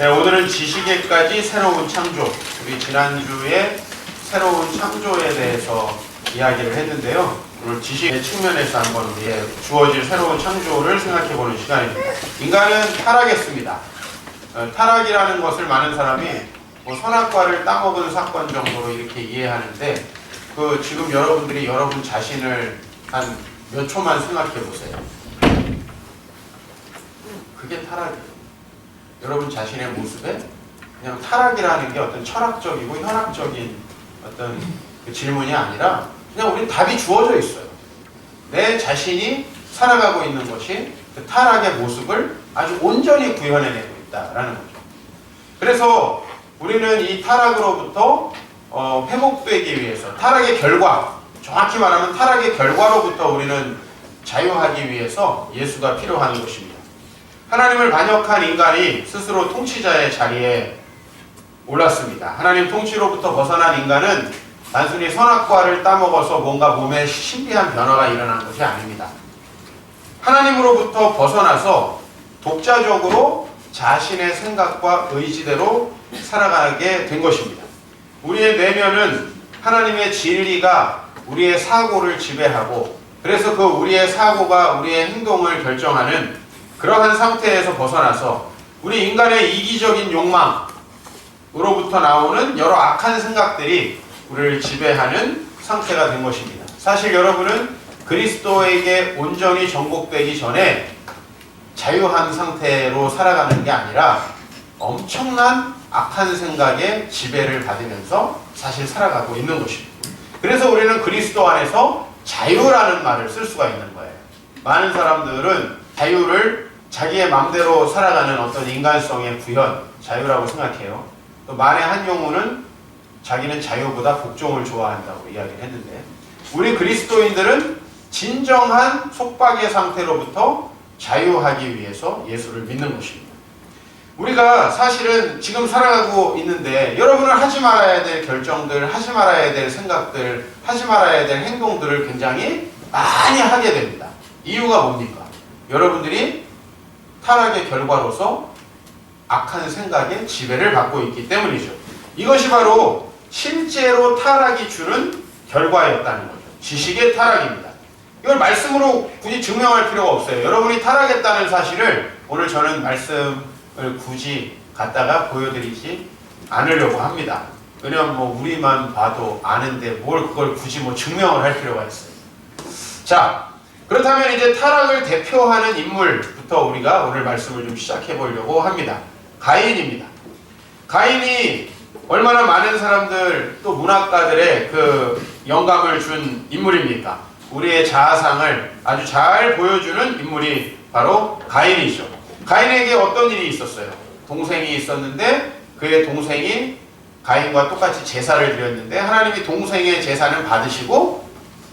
네, 오늘은 지식에까지 새로운 창조. 우리 지난주에 새로운 창조에 대해서 이야기를 했는데요. 오늘 지식의 측면에서 한번 우리의 주어질 새로운 창조를 생각해보는 시간입니다. 인간은 타락했습니다. 타락이라는 것을 많은 사람이 선악과를 따먹은 사건 정도로 이렇게 이해하는데, 지금 여러분들이 여러분 자신을 한 몇 초만 생각해 보세요. 그게 타락이에요. 여러분 자신의 모습에 그냥 타락이라는 게 어떤 철학적이고 현학적인 어떤 질문이 아니라 그냥 우리 답이 주어져 있어요. 내 자신이 살아가고 있는 것이 그 타락의 모습을 아주 온전히 구현해내고 있다라는 거죠. 그래서 우리는 이 타락으로부터 회복되기 위해서, 타락의 결과, 정확히 말하면 타락의 결과로부터 우리는 자유하기 위해서 예수가 필요한 것입니다. 하나님을 반역한 인간이 스스로 통치자의 자리에 올랐습니다. 하나님 통치로부터 벗어난 인간은 단순히 선악과를 따먹어서 뭔가 몸에 신비한 변화가 일어난 것이 아닙니다. 하나님으로부터 벗어나서 독자적으로 자신의 생각과 의지대로 살아가게 된 것입니다. 우리의 내면은 하나님의 진리가 우리의 사고를 지배하고, 그래서 그 우리의 사고가 우리의 행동을 결정하는 그러한 상태에서 벗어나서 우리 인간의 이기적인 욕망으로부터 나오는 여러 악한 생각들이 우리를 지배하는 상태가 된 것입니다. 사실 여러분은 그리스도에게 온전히 정복되기 전에 자유한 상태로 살아가는 게 아니라 엄청난 악한 생각에 지배를 받으면서 사실 살아가고 있는 것입니다. 그래서 우리는 그리스도 안에서 자유라는 말을 쓸 수가 있는 거예요. 많은 사람들은 자유를 자기의 마음대로 살아가는 어떤 인간성의 구현, 자유라고 생각해요. 또 말의 한 경우는 자기는 자유보다 복종을 좋아한다고 이야기를 했는데, 우리 그리스도인들은 진정한 속박의 상태로부터 자유하기 위해서 예수를 믿는 것입니다. 우리가 사실은 지금 살아가고 있는데 여러분은 하지 말아야 될 결정들, 하지 말아야 될 생각들, 하지 말아야 될 행동들을 굉장히 많이 하게 됩니다. 이유가 뭡니까? 여러분들이 타락의 결과로서 악한 생각에 지배를 받고 있기 때문이죠. 이것이 바로 실제로 타락이 주는 결과였다는 거죠. 지식의 타락입니다. 이걸 말씀으로 굳이 증명할 필요가 없어요. 여러분이 타락했다는 사실을 오늘 저는 말씀을 굳이 갖다가 보여드리지 않으려고 합니다. 왜냐하면 우리만 봐도 아는데 뭘 그걸 굳이 증명을 할 필요가 있어요. 자, 그렇다면 이제 타락을 대표하는 인물부터 우리가 오늘 말씀을 좀 시작해 보려고 합니다. 가인입니다. 가인이 얼마나 많은 사람들, 또 문학가들의 영감을 준 인물입니까? 우리의 자아상을 아주 잘 보여주는 인물이 바로 가인이죠. 가인에게 어떤 일이 있었어요? 동생이 있었는데 그의 동생이 가인과 똑같이 제사를 드렸는데 하나님이 동생의 제사는 받으시고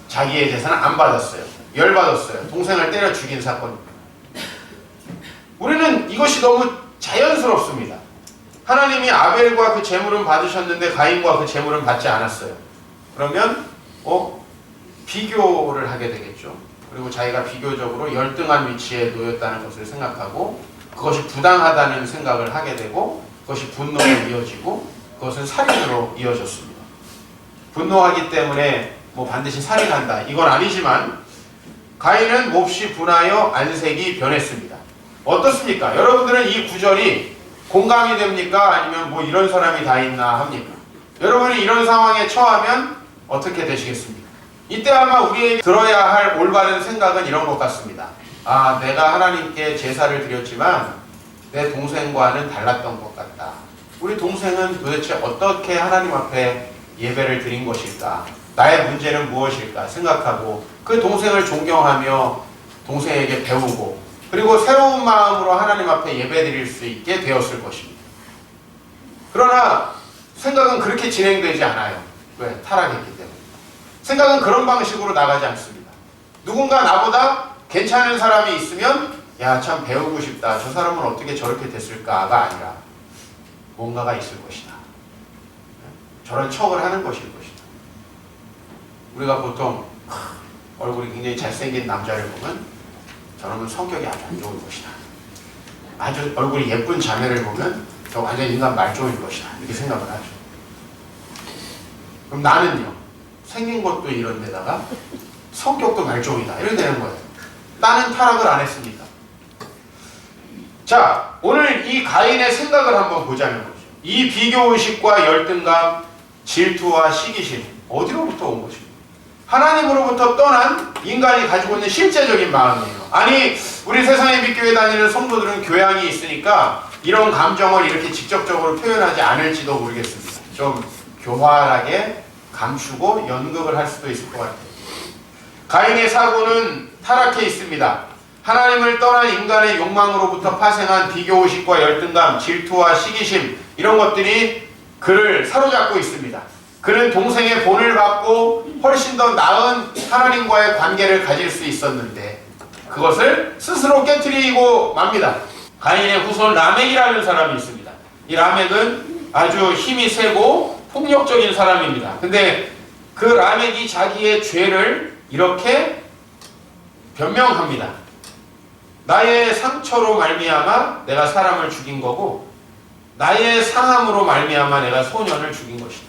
자기의 제사는 안 받았어요. 열받았어요. 동생을 때려 죽인 사건. 우리는 이것이 너무 자연스럽습니다. 하나님이 아벨과 그 제물은 받으셨는데 가인과 그 제물은 받지 않았어요. 그러면 비교를 하게 되겠죠. 그리고 자기가 비교적으로 열등한 위치에 놓였다는 것을 생각하고 그것이 부당하다는 생각을 하게 되고 그것이 분노로 이어지고 그것은 살인으로 이어졌습니다. 분노하기 때문에 반드시 살인한다, 이건 아니지만 가인은 몹시 분하여 안색이 변했습니다. 어떻습니까? 여러분들은 이 구절이 공감이 됩니까? 아니면 이런 사람이 다 있나 합니까? 여러분이 이런 상황에 처하면 어떻게 되시겠습니까? 이때 아마 우리에게 들어야 할 올바른 생각은 이런 것 같습니다. 아, 내가 하나님께 제사를 드렸지만 내 동생과는 달랐던 것 같다. 우리 동생은 도대체 어떻게 하나님 앞에 예배를 드린 것일까? 나의 문제는 무엇일까 생각하고 그 동생을 존경하며 동생에게 배우고 그리고 새로운 마음으로 하나님 앞에 예배 드릴 수 있게 되었을 것입니다. 그러나 생각은 그렇게 진행되지 않아요. 왜? 타락했기 때문에. 생각은 그런 방식으로 나가지 않습니다. 누군가 나보다 괜찮은 사람이 있으면 야, 참 배우고 싶다. 저 사람은 어떻게 저렇게 됐을까가 아니라 뭔가가 있을 것이다. 저런 척을 하는 것일 것이다. 우리가 보통 얼굴이 굉장히 잘생긴 남자를 보면 저놈은 성격이 아주 안 좋은 것이다. 아주 얼굴이 예쁜 자매를 보면 저 완전 인간 말종일 것이다 이렇게 생각을 하죠. 그럼 나는요, 생긴 것도 이런 데다가 성격도 말종이다 이렇게 되는 거예요. 나는 타락을 안 했으니까. 자, 오늘 이 가인의 생각을 한번 보자는 거죠. 이 비교의식과 열등감, 질투와 시기심 어디로부터 온 것입니까? 하나님으로부터 떠난 인간이 가지고 있는 실제적인 마음이에요. 아니, 우리 세상에 믿교회 다니는 성도들은 교양이 있으니까 이런 감정을 이렇게 직접적으로 표현하지 않을지도 모르겠습니다. 좀 교활하게 감추고 연극을 할 수도 있을 것 같아요. 가인의 사고는 타락해 있습니다. 하나님을 떠난 인간의 욕망으로부터 파생한 비교의식과 열등감, 질투와 시기심 이런 것들이 그를 사로잡고 있습니다. 그는 동생의 본을 받고 훨씬 더 나은 하나님과의 관계를 가질 수 있었는데 그것을 스스로 깨트리고 맙니다. 가인의 후손 라멕이라는 사람이 있습니다. 이 라멕은 아주 힘이 세고 폭력적인 사람입니다. 근데 그 라멕이 자기의 죄를 이렇게 변명합니다. 나의 상처로 말미암아 내가 사람을 죽인 거고 나의 상함으로 말미암아 내가 소년을 죽인 것이다.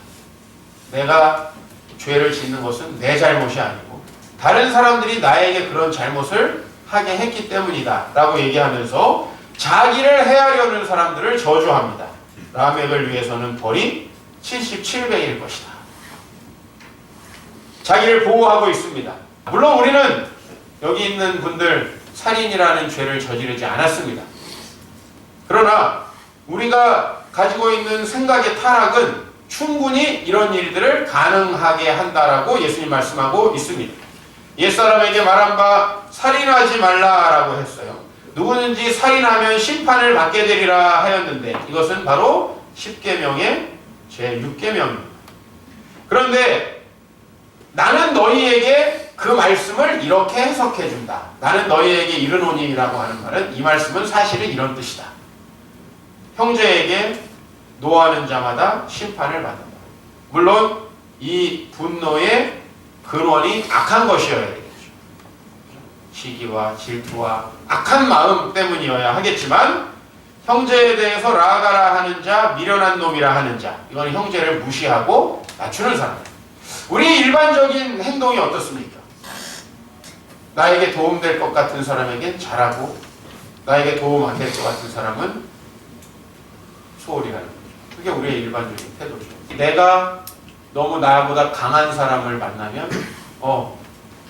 내가 죄를 짓는 것은 내 잘못이 아니고 다른 사람들이 나에게 그런 잘못을 하게 했기 때문이다 라고 얘기하면서 자기를 해하려는 사람들을 저주합니다. 라멕을 위해서는 벌이 77배일 것이다. 자기를 보호하고 있습니다. 물론 우리는 여기 있는 분들 살인이라는 죄를 저지르지 않았습니다. 그러나 우리가 가지고 있는 생각의 타락은 충분히 이런 일들을 가능하게 한다라고 예수님 말씀하고 있습니다. 옛사람에게 말한 바 살인하지 말라라고 했어요. 누구든지 살인하면 심판을 받게 되리라 하였는데 이것은 바로 10계명의 제6계명입니다. 그런데 나는 너희에게 그 말씀을 이렇게 해석해 준다. 나는 너희에게 이르노니라고 하는 말은 이 말씀은 사실은 이런 뜻이다. 형제에게 노하는 자마다 심판을 받는다. 물론 이 분노의 근원이 악한 것이어야 되겠죠. 시기와 질투와 악한 마음 때문이어야 하겠지만 형제에 대해서 라가라 하는 자, 미련한 놈이라 하는 자, 이건 형제를 무시하고 낮추는 사람. 우리 일반적인 행동이 어떻습니까? 나에게 도움될 것 같은 사람에겐 잘하고 나에게 도움 안 될 것 같은 사람은 소홀히 하는 거죠. 그게 우리의 일반적인 태도죠. 내가 너무 나보다 강한 사람을 만나면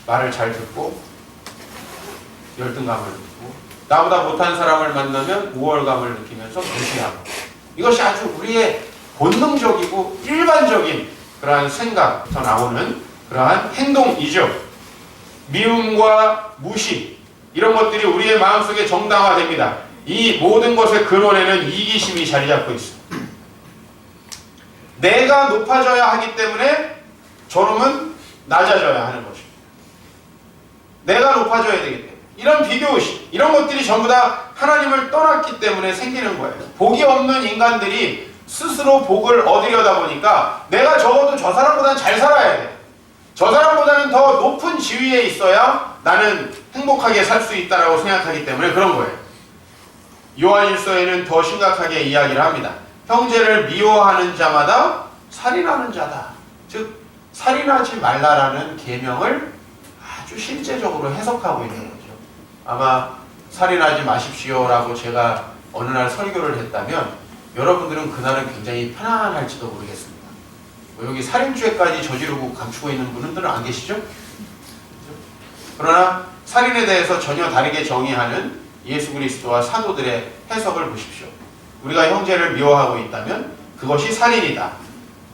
말을 잘 듣고 열등감을 느끼고 나보다 못한 사람을 만나면 우월감을 느끼면서 무시하고 이것이 아주 우리의 본능적이고 일반적인 그러한 생각부터 나오는 그러한 행동이죠. 미움과 무시 이런 것들이 우리의 마음속에 정당화됩니다. 이 모든 것의 근원에는 이기심이 자리 잡고 있습니다. 내가 높아져야 하기 때문에 저놈은 낮아져야 하는 것입니다. 내가 높아져야 되기 때문에 이런 비교의식 이런 것들이 전부 다 하나님을 떠났기 때문에 생기는 거예요. 복이 없는 인간들이 스스로 복을 얻으려다 보니까 내가 적어도 저 사람보다는 잘 살아야 돼. 저 사람보다는 더 높은 지위에 있어야 나는 행복하게 살 수 있다라고 생각하기 때문에 그런 거예요. 요한일서에는 더 심각하게 이야기를 합니다. 형제를 미워하는 자마다 살인하는 자다. 즉 살인하지 말라라는 계명을 아주 실제적으로 해석하고 있는 거죠. 아마 살인하지 마십시오라고 제가 어느 날 설교를 했다면 여러분들은 그날은 굉장히 편안할지도 모르겠습니다. 여기 살인죄까지 저지르고 감추고 있는 분들은 안 계시죠? 그러나 살인에 대해서 전혀 다르게 정의하는 예수 그리스도와 사도들의 해석을 보십시오. 우리가 형제를 미워하고 있다면 그것이 살인이다.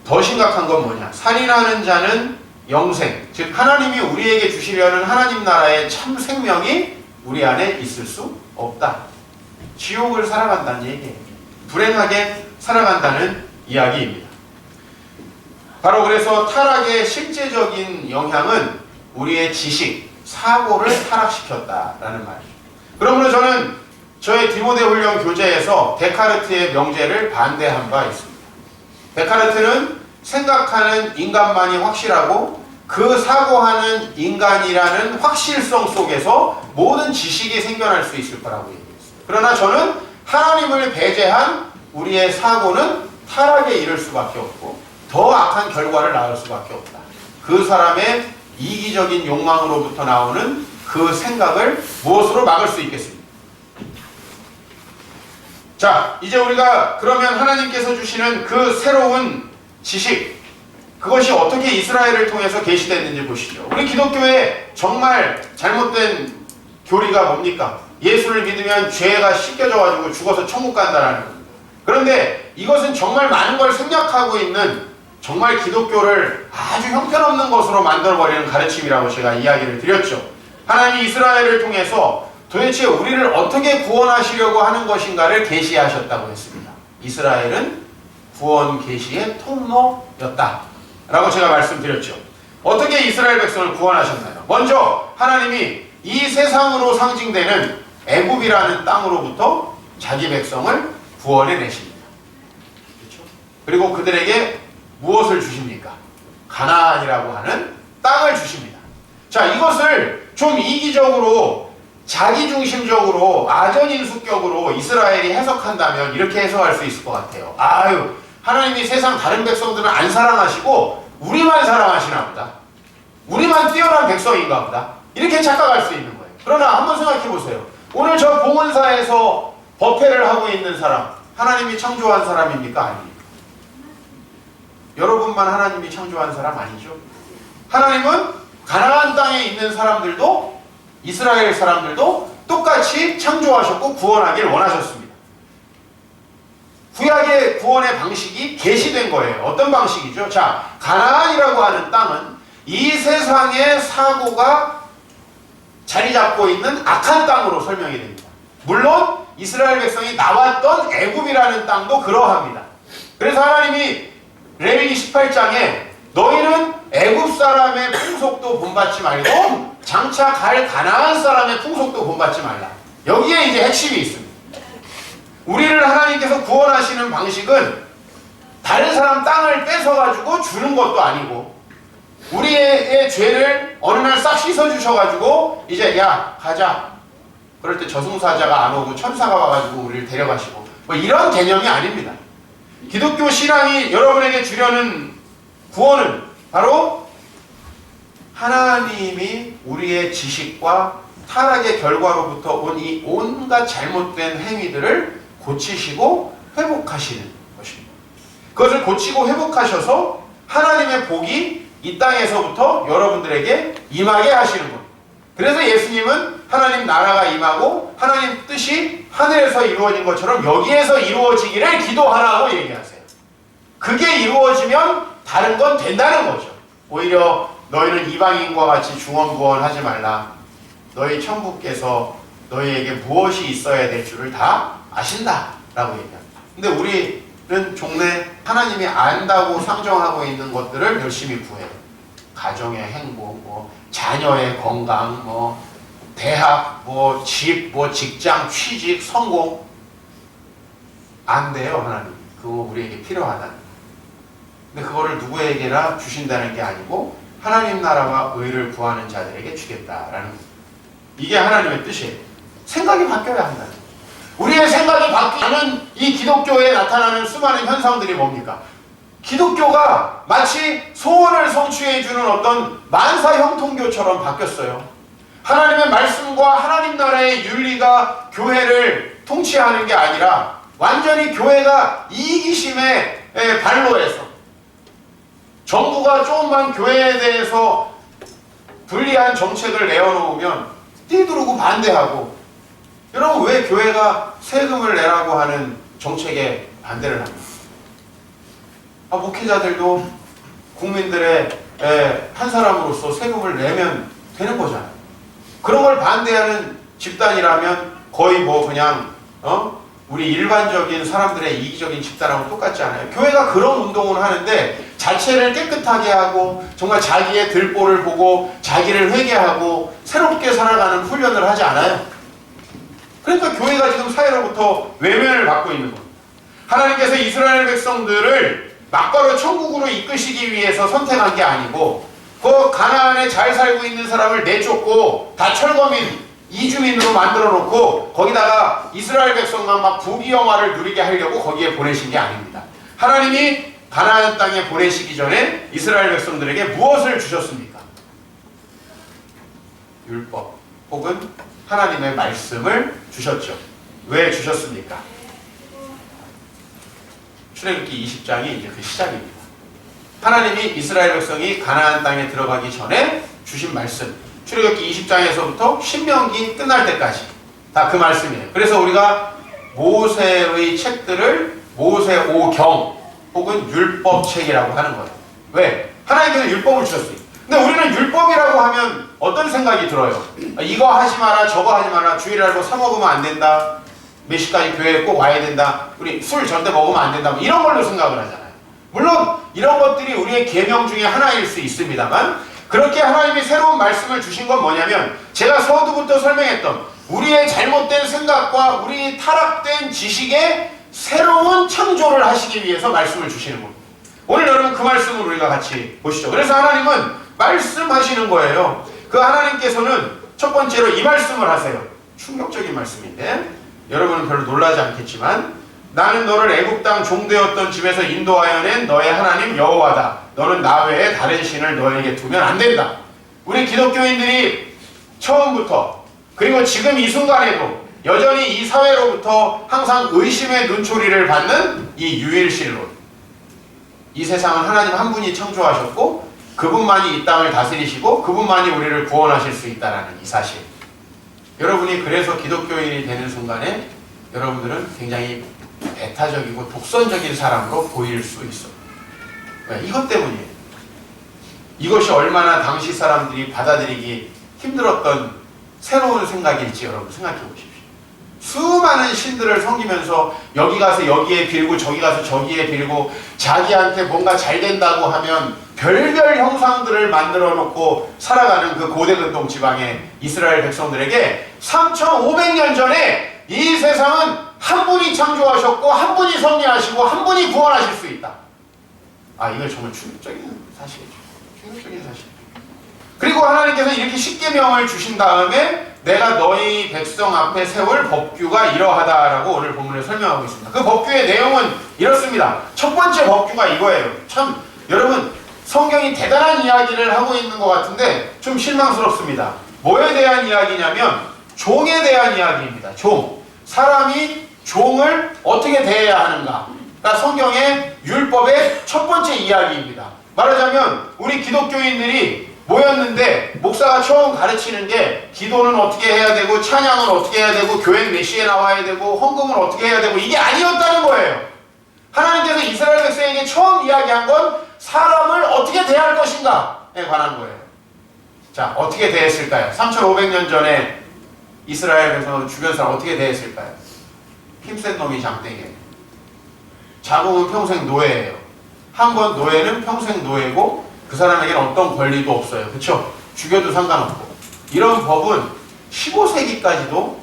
더 심각한 건 뭐냐? 살인하는 자는 영생, 즉 하나님이 우리에게 주시려는 하나님 나라의 참 생명이 우리 안에 있을 수 없다. 지옥을 살아간다는 얘기예요. 불행하게 살아간다는 이야기입니다. 바로 그래서 타락의 실제적인 영향은 우리의 지식, 사고를 타락시켰다라는 말이죠. 그러므로 저는 저의 디모데 훈련 교재에서 데카르트의 명제를 반대한 바 있습니다. 데카르트는 생각하는 인간만이 확실하고 그 사고하는 인간이라는 확실성 속에서 모든 지식이 생겨날 수 있을 거라고 얘기했어요. 그러나 저는 하나님을 배제한 우리의 사고는 타락에 이를 수밖에 없고 더 악한 결과를 낳을 수밖에 없다. 그 사람의 이기적인 욕망으로부터 나오는 그 생각을 무엇으로 막을 수 있겠습니까? 자, 이제 우리가 그러면 하나님께서 주시는 그 새로운 지식, 그것이 어떻게 이스라엘을 통해서 계시됐는지 보시죠. 우리 기독교에 정말 잘못된 교리가 뭡니까? 예수를 믿으면 죄가 씻겨져가지고 죽어서 천국 간다라는 겁니다. 그런데 이것은 정말 많은 걸 생략하고 있는 정말 기독교를 아주 형편없는 것으로 만들어버리는 가르침이라고 제가 이야기를 드렸죠. 하나님이 이스라엘을 통해서 도대체 우리를 어떻게 구원하시려고 하는 것인가를 계시하셨다고 했습니다. 이스라엘은 구원 계시의 통로였다 라고 제가 말씀드렸죠. 어떻게 이스라엘 백성을 구원하셨나요? 먼저 하나님이 이 세상으로 상징되는 애굽이라는 땅으로부터 자기 백성을 구원해 내십니다. 그렇죠? 그리고 그들에게 무엇을 주십니까? 가나안이라고 하는 땅을 주십니다. 자, 이것을 좀 이기적으로 자기중심적으로 아전인수격으로 이스라엘이 해석한다면 이렇게 해석할 수 있을 것 같아요. 아유, 하나님이 세상 다른 백성들은 안 사랑하시고 우리만 사랑하시나 보다. 우리만 뛰어난 백성인가 보다. 이렇게 착각할 수 있는 거예요. 그러나 한번 생각해 보세요. 오늘 저 봉헌사에서 법회를 하고 있는 사람, 하나님이 창조한 사람입니까? 아닙니까? 여러분만 하나님이 창조한 사람 아니죠? 하나님은 가나안 땅에 있는 사람들도 이스라엘 사람들도 똑같이 창조하셨고 구원하길 원하셨습니다. 구약의 구원의 방식이 계시된 거예요. 어떤 방식이죠? 자, 가나안이라고 하는 땅은 이 세상의 사고가 자리 잡고 있는 악한 땅으로 설명이 됩니다. 물론 이스라엘 백성이 나왔던 애굽이라는 땅도 그러합니다. 그래서 하나님이 레위기 18장에 너희는 애굽 사람의 풍속도 본받지 말고 장차 갈 가나안 사람의 풍속도 본받지 말라. 여기에 이제 핵심이 있습니다. 우리를 하나님께서 구원하시는 방식은 다른 사람 땅을 뺏어가지고 주는 것도 아니고 우리의 죄를 어느 날 싹 씻어주셔가지고 이제 야 가자. 그럴 때 저승사자가 안 오고 천사가 와가지고 우리를 데려가시고 뭐 이런 개념이 아닙니다. 기독교 신앙이 여러분에게 주려는 구원은 바로 하나님이 우리의 지식과 타락의 결과로부터 온 이 온갖 잘못된 행위들을 고치시고 회복하시는 것입니다. 그것을 고치고 회복하셔서 하나님의 복이 이 땅에서부터 여러분들에게 임하게 하시는 겁니다. 그래서 예수님은 하나님 나라가 임하고 하나님 뜻이 하늘에서 이루어진 것처럼 여기에서 이루어지기를 기도하라고 얘기하세요. 그게 이루어지면 다른 건 된다는 거죠. 오히려 너희는 이방인과 같이 중언부언하지 말라. 너희 천국께서 너희에게 무엇이 있어야 될 줄을 다 아신다 라고 얘기합니다. 근데 우리는 종래 하나님이 안다고 상정하고 있는 것들을 열심히 구해요. 가정의 행복, 뭐 자녀의 건강, 뭐 대학, 뭐 집, 뭐 직장, 취직, 성공. 안 돼요, 하나님. 그거 우리에게 필요하다. 근데 그거를 누구에게나 주신다는 게 아니고 하나님 나라와 의를 구하는 자들에게 주겠다라는 거예요. 이게 하나님의 뜻이에요. 생각이 바뀌어야 한다. 우리의 생각이 바뀌는 이 기독교에 나타나는 수많은 현상들이 뭡니까? 기독교가 마치 소원을 성취해주는 어떤 만사형통교처럼 바뀌었어요. 하나님의 말씀과 하나님 나라의 윤리가 교회를 통치하는 게 아니라 완전히 교회가 이기심의 발로해서 정부가 조금만 교회에 대해서 불리한 정책을 내어놓으면 뛰두르고 반대하고, 여러분 왜 교회가 세금을 내라고 하는 정책에 반대를 합니까? 목회자들도 국민들의 한 사람으로서 세금을 내면 되는 거잖아요. 그런 걸 반대하는 집단이라면 거의 뭐 그냥 우리 일반적인 사람들의 이기적인 집단하고 똑같지 않아요. 교회가 그런 운동을 하는데 자체를 깨끗하게 하고 정말 자기의 들보를 보고 자기를 회개하고 새롭게 살아가는 훈련을 하지 않아요. 그러니까 교회가 지금 사회로부터 외면을 받고 있는 겁니다. 하나님께서 이스라엘 백성들을 막바로 천국으로 이끄시기 위해서 선택한 게 아니고 그 가나안에 잘 살고 있는 사람을 내쫓고 다 철거민 이주민으로 만들어 놓고 거기다가 이스라엘 백성만 막 부귀영화를 누리게 하려고 거기에 보내신 게 아닙니다. 하나님이 가나안 땅에 보내시기 전에 이스라엘 백성들에게 무엇을 주셨습니까? 율법 혹은 하나님의 말씀을 주셨죠. 왜 주셨습니까? 출애굽기 20장이 이제 그 시작입니다. 하나님이 이스라엘 백성이 가나안 땅에 들어가기 전에 주신 말씀, 출애굽기 20장에서부터 신명기 끝날 때까지 다 그 말씀이에요. 그래서 우리가 모세의 책들을 모세오경 혹은 율법책이라고 하는 거예요. 왜? 하나님께서 율법을 주셨어요. 근데 우리는 율법이라고 하면 어떤 생각이 들어요? 이거 하지 마라, 저거 하지 마라, 주일 알고 사 먹으면 안 된다, 몇 시까지 교회에 꼭 와야 된다, 우리 술 절대 먹으면 안 된다, 뭐 이런 걸로 생각을 하잖아요. 물론 이런 것들이 우리의 계명 중에 하나일 수 있습니다만, 그렇게 하나님이 새로운 말씀을 주신 건 뭐냐면, 제가 서두부터 설명했던 우리의 잘못된 생각과 우리 타락된 지식에 새로운 창조를 하시기 위해서 말씀을 주시는 겁니다. 오늘 여러분 그 말씀을 우리가 같이 보시죠. 그래서 하나님은 말씀하시는 거예요. 그 하나님께서는 첫 번째로 이 말씀을 하세요. 충격적인 말씀인데 여러분은 별로 놀라지 않겠지만, 나는 너를 애굽 땅 종되었던 집에서 인도하여 낸 너의 하나님 여호와다. 너는 나 외에 다른 신을 너에게 두면 안 된다. 우리 기독교인들이 처음부터 그리고 지금 이 순간에도 여전히 이 사회로부터 항상 의심의 눈초리를 받는 이 유일신론, 이 세상은 하나님 한 분이 창조하셨고 그분만이 이 땅을 다스리시고 그분만이 우리를 구원하실 수 있다는 이 사실, 여러분이 그래서 기독교인이 되는 순간에 여러분들은 굉장히 배타적이고 독선적인 사람으로 보일 수 있어. 왜? 이것 때문이에요. 이것이 얼마나 당시 사람들이 받아들이기 힘들었던 새로운 생각일지 여러분 생각해 보십시오. 수많은 신들을 섬기면서 여기 가서 여기에 빌고 저기 가서 저기에 빌고 자기한테 뭔가 잘 된다고 하면 별별 형상들을 만들어 놓고 살아가는 그 고대 근동 지방의 이스라엘 백성들에게 3500년 전에 이 세상은 한 분이 창조하셨고 한 분이 섭리하시고 한 분이 구원하실 수 있다. 아, 이거 정말 충격적인 사실이죠. 충격적인 사실. 그리고 하나님께서 이렇게 십계명을 주신 다음에 내가 너희 백성 앞에 세울 법규가 이러하다라고 오늘 본문에 설명하고 있습니다. 그 법규의 내용은 이렇습니다. 첫 번째 법규가 이거예요. 참 여러분 성경이 대단한 이야기를 하고 있는 것 같은데 좀 실망스럽습니다. 뭐에 대한 이야기냐면 종에 대한 이야기입니다. 종. 사람이 종을 어떻게 대해야 하는가. 그러니까 성경의 율법의 첫 번째 이야기입니다. 말하자면 우리 기독교인들이 모였는데 목사가 처음 가르치는 게 기도는 어떻게 해야 되고 찬양은 어떻게 해야 되고 교회는 몇 시에 나와야 되고 헌금은 어떻게 해야 되고 이게 아니었다는 거예요. 하나님께서 이스라엘 백성에게 처음 이야기한 건 사람을 어떻게 대할 것인가에 관한 거예요. 자, 어떻게 대했을까요? 3500년 전에 이스라엘 백성은 주변 사람 어떻게 대했을까요? 힘센 놈이 장땡이에요. 자궁은 평생 노예예요. 한 번 노예는 평생 노예고 그 사람에게는 어떤 권리도 없어요. 그쵸? 죽여도 상관없고. 이런 법은 15세기까지도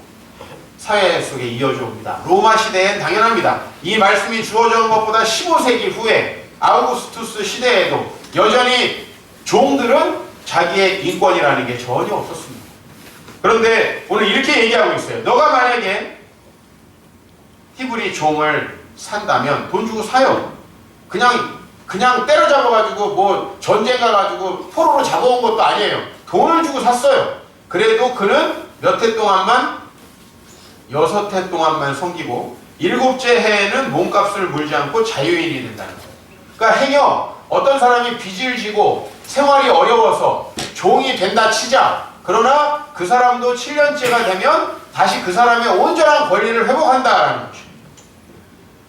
사회 속에 이어져 옵니다. 로마 시대엔 당연합니다. 이 말씀이 주어진 것보다 15세기 후에 아우구스투스 시대에도 여전히 종들은 자기의 인권이라는 게 전혀 없었습니다. 그런데 오늘 이렇게 얘기하고 있어요. 너가 만약에 히브리 종을 산다면 돈 주고 사요. 그냥 때려잡아가지고 뭐 전쟁 가가지고 포로로 잡아온 것도 아니에요. 돈을 주고 샀어요. 그래도 그는 몇 해 동안만 6해 동안만 섬기고 7째 해에는 몸값을 물지 않고 자유인이 된다는 거예요. 그러니까 행여 어떤 사람이 빚을 지고 생활이 어려워서 종이 된다 치자. 그러나 그 사람도 7년째가 되면 다시 그 사람의 온전한 권리를 회복한다라는 거죠.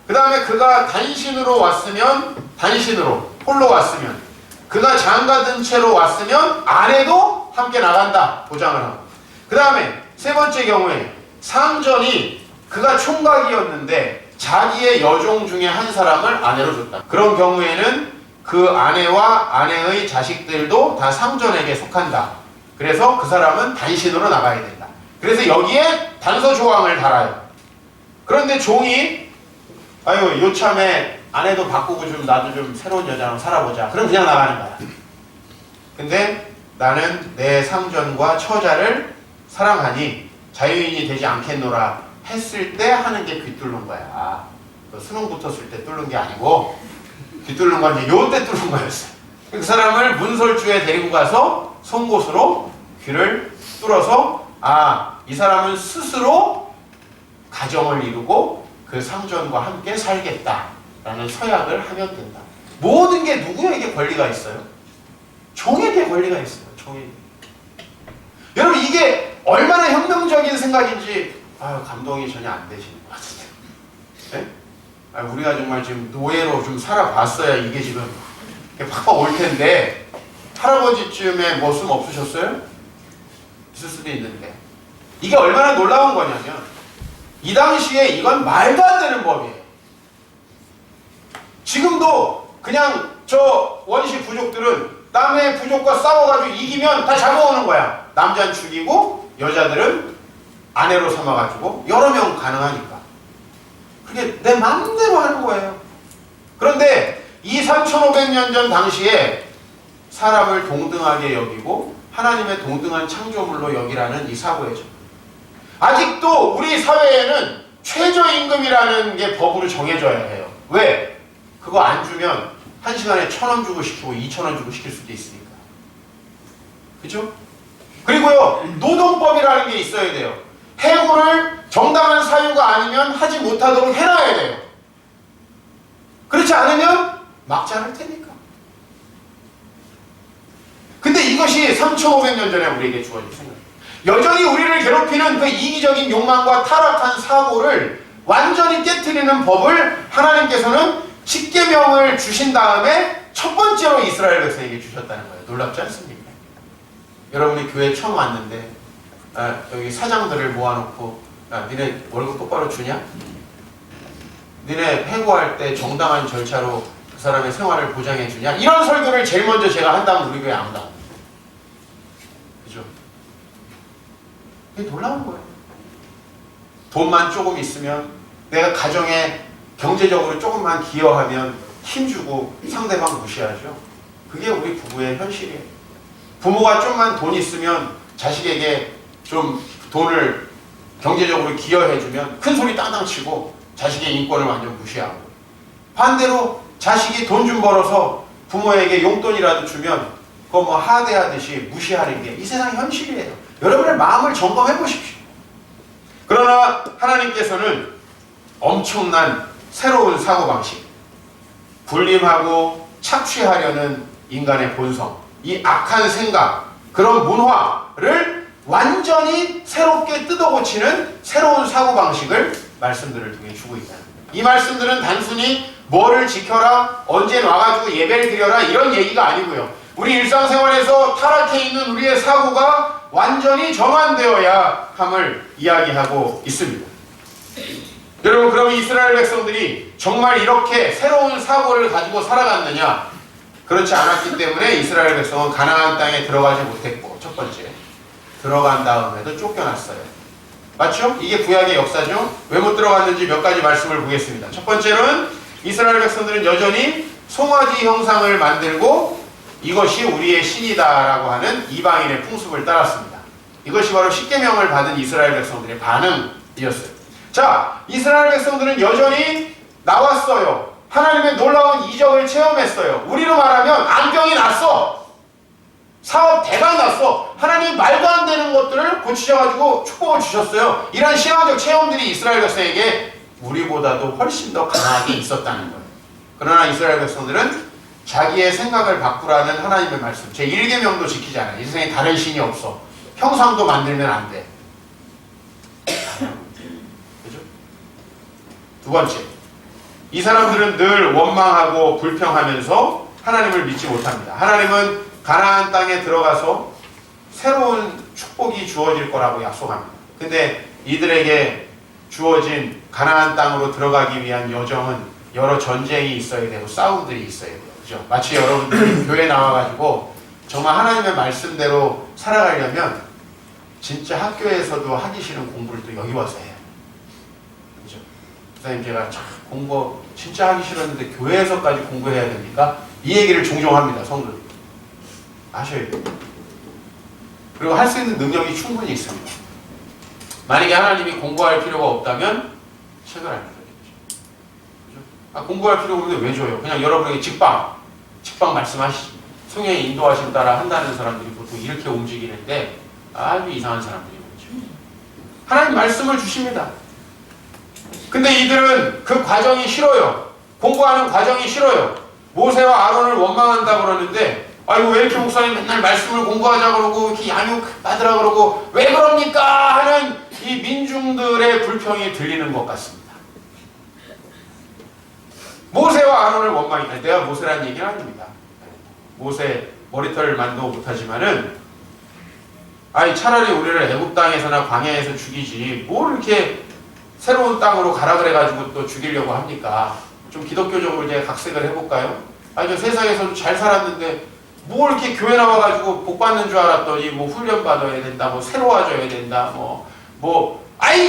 그 다음에 그가 단신으로 왔으면 단신으로 홀로 왔으면 그가 장가든 채로 왔으면 아내도 함께 나간다 보장을 하고, 그 다음에 세 번째 경우에 상전이 그가 총각이었는데 자기의 여종 중에 한 사람을 아내로 줬다. 그런 경우에는 그 아내와 아내의 자식들도 다 상전에게 속한다. 그래서 그 사람은 단신으로 나가야 된다. 그래서 여기에 단서 조항을 달아요. 그런데 종이 아유 요참에 아내도 바꾸고 좀 나도 좀 새로운 여자랑 살아보자. 그럼 그냥 나가는 거야. 근데 나는 내 상전과 처자를 사랑하니 자유인이 되지 않겠노라 했을 때 하는 게 귀뚫는 거야. 수능 붙었을 때 뚫는 게 아니고 귀뚫는 건 이제 요때 뚫는 거였어요. 그 사람을 문설주에 데리고 가서 송곳으로 귀를 뚫어서 이 사람은 스스로 가정을 이루고 그 상전과 함께 살겠다라는 서약을 하면 된다. 모든 게 누구에게 권리가 있어요? 종에게 권리가 있어요. 종에게. 여러분 이게 얼마나 혁명적인 생각인지 감동이 전혀 안 되시는 것 같은데. 네? 우리가 정말 지금 노예로 좀 살아봤어야 이게 지금 팍팍 올 텐데 할아버지쯤에 뭐 숨 없으셨어요? 있을 수도 있는데 이게 얼마나 놀라운 거냐면 이 당시에 이건 말도 안 되는 법이에요. 지금도 그냥 저 원시 부족들은 남의 부족과 싸워가지고 이기면 다 잡아오는 거야. 남자는 죽이고 여자들은 아내로 삼아가지고 여러 명 가능하니까. 그게 내 마음대로 하는 거예요. 그런데 이 3500년 전 당시에 사람을 동등하게 여기고 하나님의 동등한 창조물로 여기라는 이 사고의 점. 아직도 우리 사회에는 최저임금이라는 게 법으로 정해져야 해요. 왜? 그거 안 주면 1시간에 1,000원 주고 시키고 2,000원 주고 시킬 수도 있으니까. 그죠? 그리고요, 노동법이라는 게 있어야 돼요. 해고를 정당한 사유가 아니면 하지 못하도록 해놔야 돼요. 그렇지 않으면 막지 않을 테니까. 근데 이것이 3,500년 전에 우리에게 주어진 생각이에요. 여전히 우리를 괴롭히는 그 이기적인 욕망과 타락한 사고를 완전히 깨트리는 법을 하나님께서는 십계명을 주신 다음에 첫 번째로 이스라엘 백성에게 주셨다는 거예요. 놀랍지 않습니까? 여러분이 교회 처음 왔는데 여기 사장들을 모아놓고 니네 월급 똑바로 주냐? 니네 해고할 때 정당한 절차로 그 사람의 생활을 보장해 주냐? 이런 설교를 제일 먼저 제가 한다면 우리 교회 아무도 안 해요. 그죠? 이게 놀라운 거예요. 돈만 조금 있으면 내가 가정에 경제적으로 조금만 기여하면 힘주고 상대방 무시하죠. 그게 우리 부부의 현실이에요. 부모가 좀만 돈 있으면 자식에게 좀 돈을 경제적으로 기여해주면 큰 소리 땅땅 치고 자식의 인권을 완전 무시하고, 반대로 자식이 돈 좀 벌어서 부모에게 용돈이라도 주면 그거 뭐 하대하듯이 무시하는 게 이 세상 현실이에요. 여러분의 마음을 점검해 보십시오. 그러나 하나님께서는 엄청난 새로운 사고방식, 군림하고 착취하려는 인간의 본성, 이 악한 생각, 그런 문화를 완전히 새롭게 뜯어고치는 새로운 사고방식을 말씀들을 통해 주고 있다. 이 말씀들은 단순히 뭐를 지켜라, 언제 와가지고 예배를 드려라 이런 얘기가 아니고요. 우리 일상생활에서 타락해 있는 우리의 사고가 완전히 전환되어야 함을 이야기하고 있습니다. 여러분, 그럼 이스라엘 백성들이 정말 이렇게 새로운 사고를 가지고 살아갔느냐? 그렇지 않았기 때문에 이스라엘 백성은 가나안 땅에 들어가지 못했고, 첫 번째, 들어간 다음에도 쫓겨났어요. 맞죠? 이게 구약의 역사죠? 왜 못 들어갔는지 몇 가지 말씀을 보겠습니다. 첫 번째로는 이스라엘 백성들은 여전히 송아지 형상을 만들고 이것이 우리의 신이다라고 하는 이방인의 풍습을 따랐습니다. 이것이 바로 십계명을 받은 이스라엘 백성들의 반응이었어요. 자, 이스라엘 백성들은 여전히 나왔어요. 하나님의 놀라운 이적을 체험했어요. 우리로 말하면 안경이 났어. 사업 대박 났어. 하나님이 말도 안 되는 것들을 고치셔가지고 축복을 주셨어요. 이런 신앙적 체험들이 이스라엘 백성에게 우리보다도 훨씬 더 강하게 있었다는 거예요. 그러나 이스라엘 백성들은 자기의 생각을 바꾸라는 하나님의 말씀, 제1계명도 지키지 않아요. 이 세상에 다른 신이 없어. 형상도 만들면 안 돼. 그죠? 두 번째, 이 사람들은 늘 원망하고 불평하면서 하나님을 믿지 못합니다. 하나님은 가나안 땅에 들어가서 새로운 축복이 주어질 거라고 약속합니다. 근데 이들에게 주어진 가나안 땅으로 들어가기 위한 여정은 여러 전쟁이 있어야 되고 싸움들이 있어야 돼요. 그죠? 마치 여러분들이 교회 나와가지고 정말 하나님의 말씀대로 살아가려면 진짜 학교에서도 하기 싫은 공부를 또 여기 와서 해요. 그죠? 선생님, 제가 참 공부 진짜 하기 싫었는데 교회에서까지 공부해야 됩니까? 이 얘기를 종종 합니다. 성도들. 아셔야 돼요. 그리고 할 수 있는 능력이 충분히 있습니다. 만약에 하나님이 공부할 필요가 없다면 책을 안 줘야겠죠. 공부할 필요가 없는데 왜 줘요? 그냥 여러분에게 직방 말씀하시지. 성령의 인도하심 따라 한다는 사람들이 보통 이렇게 움직이는데 아주 이상한 사람들이 많죠. 하나님 말씀을 주십니다. 근데 이들은 그 과정이 싫어요. 공부하는 과정이 싫어요. 모세와 아론을 원망한다고 그러는데 아이고 왜 이렇게 목사님 맨날 말씀을 공부하자 그러고 이렇게 양육 받으라 그러고 왜 그럽니까 하는 이 민중들의 불평이 들리는 것 같습니다. 모세와 아론을 원망해. 내가 모세라는 얘기는 아닙니다. 모세 머리털 만도 못하지만은 차라리 우리를 애굽 땅에서나 광야에서 죽이지 뭘 이렇게 새로운 땅으로 가라 그래가지고 또 죽이려고 합니까? 좀 기독교적으로 이제 각색을 해볼까요? 저 세상에서도 잘 살았는데 뭘 이렇게 교회 나와가지고 복 받는 줄 알았더니 뭐 훈련 받아야 된다, 뭐 새로워져야 된다, 이거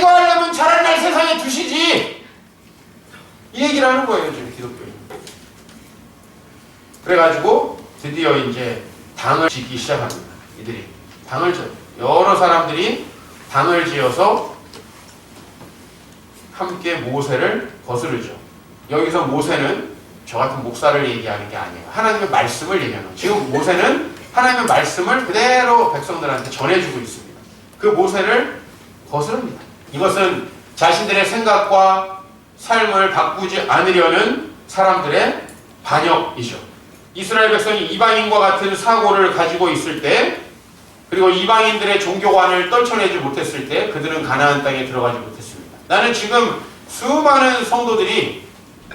하려면 잘한 날 세상에 두시지! 이 얘기를 하는 거예요, 지금 기독교인. 그래가지고 드디어 이제 당을 짓기 시작합니다. 이들이 당을 져요. 여러 사람들이 당을 지어서 함께 모세를 거스르죠. 여기서 모세는 저 같은 목사를 얘기하는 게 아니에요. 하나님의 말씀을 얘기하는 거예요. 지금 모세는 하나님의 말씀을 그대로 백성들한테 전해주고 있습니다. 그 모세를 거스릅니다. 이것은 자신들의 생각과 삶을 바꾸지 않으려는 사람들의 반역이죠. 이스라엘 백성이 이방인과 같은 사고를 가지고 있을 때, 그리고 이방인들의 종교관을 떨쳐내지 못했을 때 그들은 가나안 땅에 들어가지 못했습니다. 나는 지금 수많은 성도들이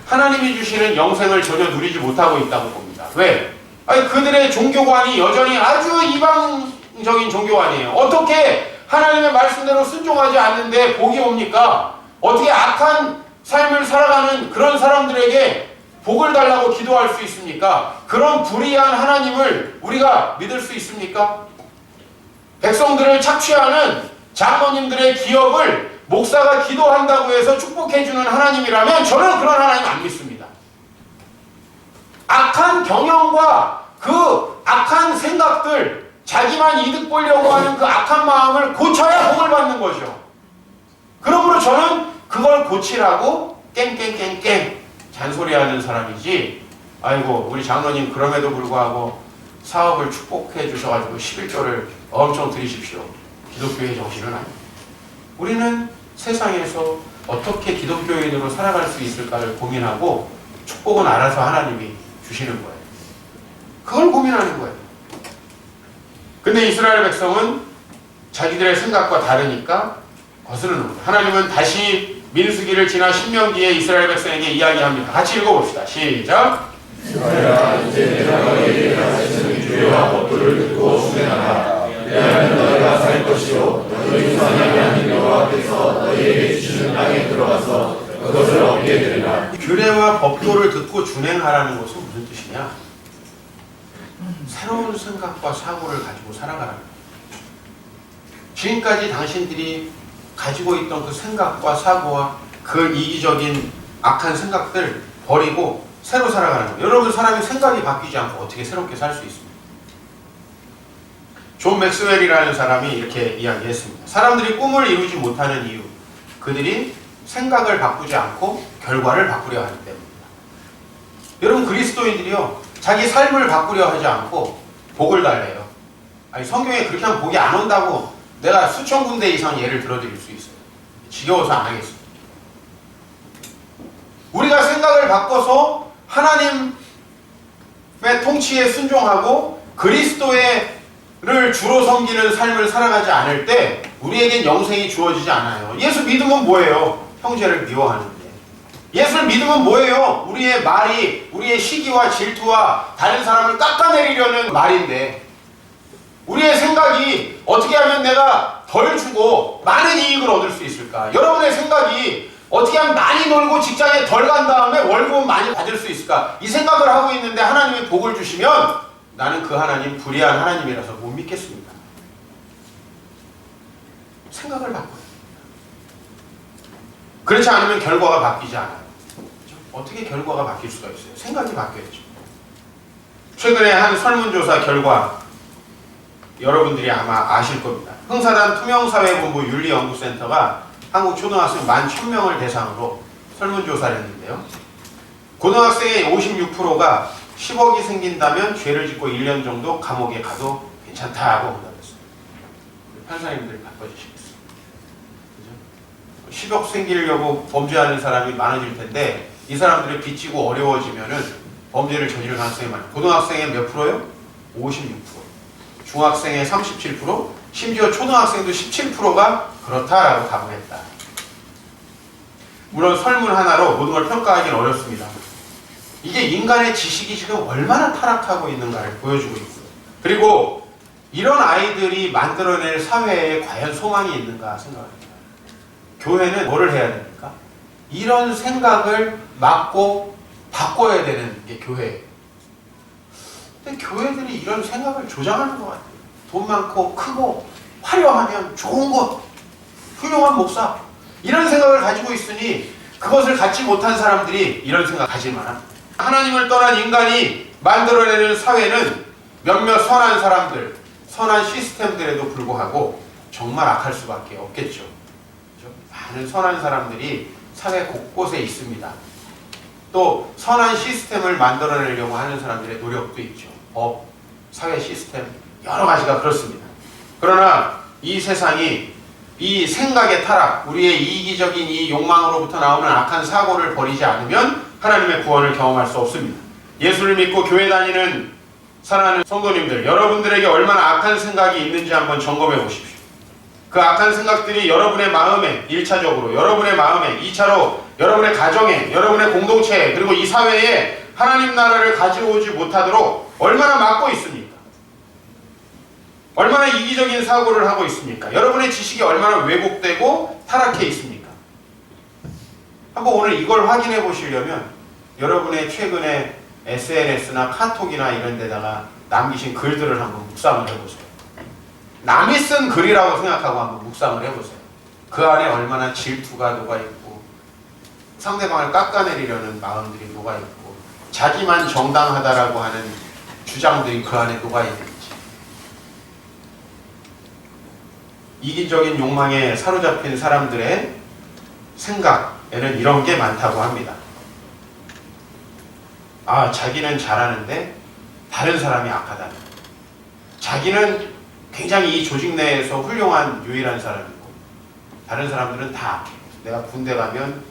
하나님이 주시는 영생을 전혀 누리지 못하고 있다고 봅니다. 왜? 그들의 종교관이 여전히 아주 이방적인 종교관이에요. 어떻게 하나님의 말씀대로 순종하지 않는데 복이 옵니까? 어떻게 악한 삶을 살아가는 그런 사람들에게 복을 달라고 기도할 수 있습니까? 그런 불의한 하나님을 우리가 믿을 수 있습니까? 백성들을 착취하는 장로님들의 기업을 목사가 기도한다고 해서 축복해주는 하나님이라면 저는 그런 하나님 안 믿습니다. 악한 경영과 그 악한 생각들, 자기만 이득 보려고 하는 그 악한 마음을 고쳐야 복을 받는 거죠. 그러므로 저는 그걸 고치라고 깽깽깽깽 잔소리하는 사람이지, 우리 장로님 그럼에도 불구하고 사업을 축복해 주셔가지고 11조를 엄청 드리십시오. 기독교의 정신은 아닙니다. 우리는 세상에서 어떻게 기독교인으로 살아갈 수 있을까를 고민하고 축복은 알아서 하나님이 주시는 거예요. 그걸 고민하는 거예요. 근데 이스라엘 백성은 자기들의 생각과 다르니까 거스르는 거예요. 하나님은 다시 민수기를 지나 신명기에 이스라엘 백성에게 이야기합니다. 같이 읽어봅시다. 시작. 이스라엘아, 이제 내가 너희에게 가르치는 규례와 법도를 듣고 순행하라. 왜냐하면 너희가 살 것이요 너희 조상에게 하나님 여호와께서 너희에게 주시는 땅에 들어가서 그것을 얻게 되리라. 규례와 법도를 듣고 준행하라는 것은 무슨 뜻이냐? 새로운 생각과 사고를 가지고 살아가라는 거예요. 지금까지 당신들이 가지고 있던 그 생각과 사고와 그 이기적인 악한 생각들 버리고 새로 살아가는 거예요. 여러분, 사람이 생각이 바뀌지 않고 어떻게 새롭게 살 수 있습니까? 존 맥스웰이라는 사람이 이렇게 이야기했습니다. 사람들이 꿈을 이루지 못하는 이유, 그들이 생각을 바꾸지 않고 결과를 바꾸려 하기 때문입니다. 여러분, 그리스도인들이요, 자기 삶을 바꾸려 하지 않고 복을 달래요. 성경에 그렇게 하면 복이 안 온다고 내가 수천 군데 이상 예를 들어드릴 수 있어요. 지겨워서 안 하겠습니다. 우리가 생각을 바꿔서 하나님의 통치에 순종하고 그리스도를 주로 섬기는 삶을 살아가지 않을 때 우리에겐 영생이 주어지지 않아요. 예수 믿으면 뭐예요? 형제를 미워하는데. 예수를 믿으면 뭐예요? 우리의 말이 우리의 시기와 질투와 다른 사람을 깎아내리려는 말인데, 우리의 생각이 어떻게 하면 내가 덜 주고 많은 이익을 얻을 수 있을까? 여러분의 생각이 어떻게 하면 많이 놀고 직장에 덜 간 다음에 월급은 많이 받을 수 있을까? 이 생각을 하고 있는데 하나님이 복을 주시면 나는 그 하나님 불의한 하나님이라서 못 믿겠습니다. 생각을 바꿔요. 그렇지 않으면 결과가 바뀌지 않아요. 어떻게 결과가 바뀔 수가 있어요? 생각이 바뀌어야죠. 최근에 한 설문조사 결과 여러분들이 아마 아실 겁니다. 흥사단 투명사회본부 윤리연구센터가 한국 초등학생 11,000명을 대상으로 설문조사를 했는데요. 고등학생의 56%가 10억이 생긴다면 죄를 짓고 1년 정도 감옥에 가도 괜찮다고 응답했어요. 판사님들이 바꿔주시겠어요. 그죠? 10억 생기려고 범죄하는 사람이 많아질 텐데 이 사람들이 빚지고 어려워지면은 범죄를 저지를 가능성이 많아요. 고등학생의 몇 프로요? 56%. 중학생의 37%, 심지어 초등학생도 17%가 그렇다라고 답을 했다. 물론 설문 하나로 모든 걸 평가하기는 어렵습니다. 이게 인간의 지식이 지금 얼마나 타락하고 있는가를 보여주고 있어요. 그리고 이런 아이들이 만들어낼 사회에 과연 소망이 있는가 생각합니다. 교회는 뭐를 해야 됩니까? 이런 생각을 막고 바꿔야 되는 게 교회예요. 근데 교회들이 이런 생각을 조장하는 것 같아요. 돈 많고 크고 화려하면 좋은 것, 훌륭한 목사, 이런 생각을 가지고 있으니 그것을 갖지 못한 사람들이 이런 생각을 가질 만합니다. 하나님을 떠난 인간이 만들어내는 사회는 몇몇 선한 사람들, 선한 시스템들에도 불구하고 정말 악할 수밖에 없겠죠. 그렇죠? 많은 선한 사람들이 사회 곳곳에 있습니다. 또 선한 시스템을 만들어내려고 하는 사람들의 노력도 있죠. 법, 사회 시스템, 여러 가지가 그렇습니다. 그러나 이 세상이 이 생각의 타락, 우리의 이기적인 이 욕망으로부터 나오는 악한 사고를 버리지 않으면 하나님의 구원을 경험할 수 없습니다. 예수를 믿고 교회 다니는 사랑하는 성도님들, 여러분들에게 얼마나 악한 생각이 있는지 한번 점검해 보십시오. 그 악한 생각들이 여러분의 마음에 1차적으로, 여러분의 마음에 2차로, 여러분의 가정에, 여러분의 공동체에, 그리고 이 사회에 하나님 나라를 가져오지 못하도록 얼마나 막고 있습니까? 얼마나 이기적인 사고를 하고 있습니까? 여러분의 지식이 얼마나 왜곡되고 타락해 있습니까? 한번 오늘 이걸 확인해 보시려면 여러분의 최근에 SNS나 카톡이나 이런 데다가 남기신 글들을 한번 묵상을 해보세요. 남이 쓴 글이라고 생각하고 한번 묵상을 해보세요. 그 안에 얼마나 질투가 녹아있고 상대방을 깎아내리려는 마음들이 녹아있고 자기만 정당하다라고 하는 주장들이 그 안에 녹아있는지, 이기적인 욕망에 사로잡힌 사람들의 생각에는 이런 게 많다고 합니다. 아, 자기는 잘하는데 다른 사람이 악하다는, 자기는 굉장히 이 조직 내에서 훌륭한 유일한 사람이고 다른 사람들은 다 악해. 내가 군대 가면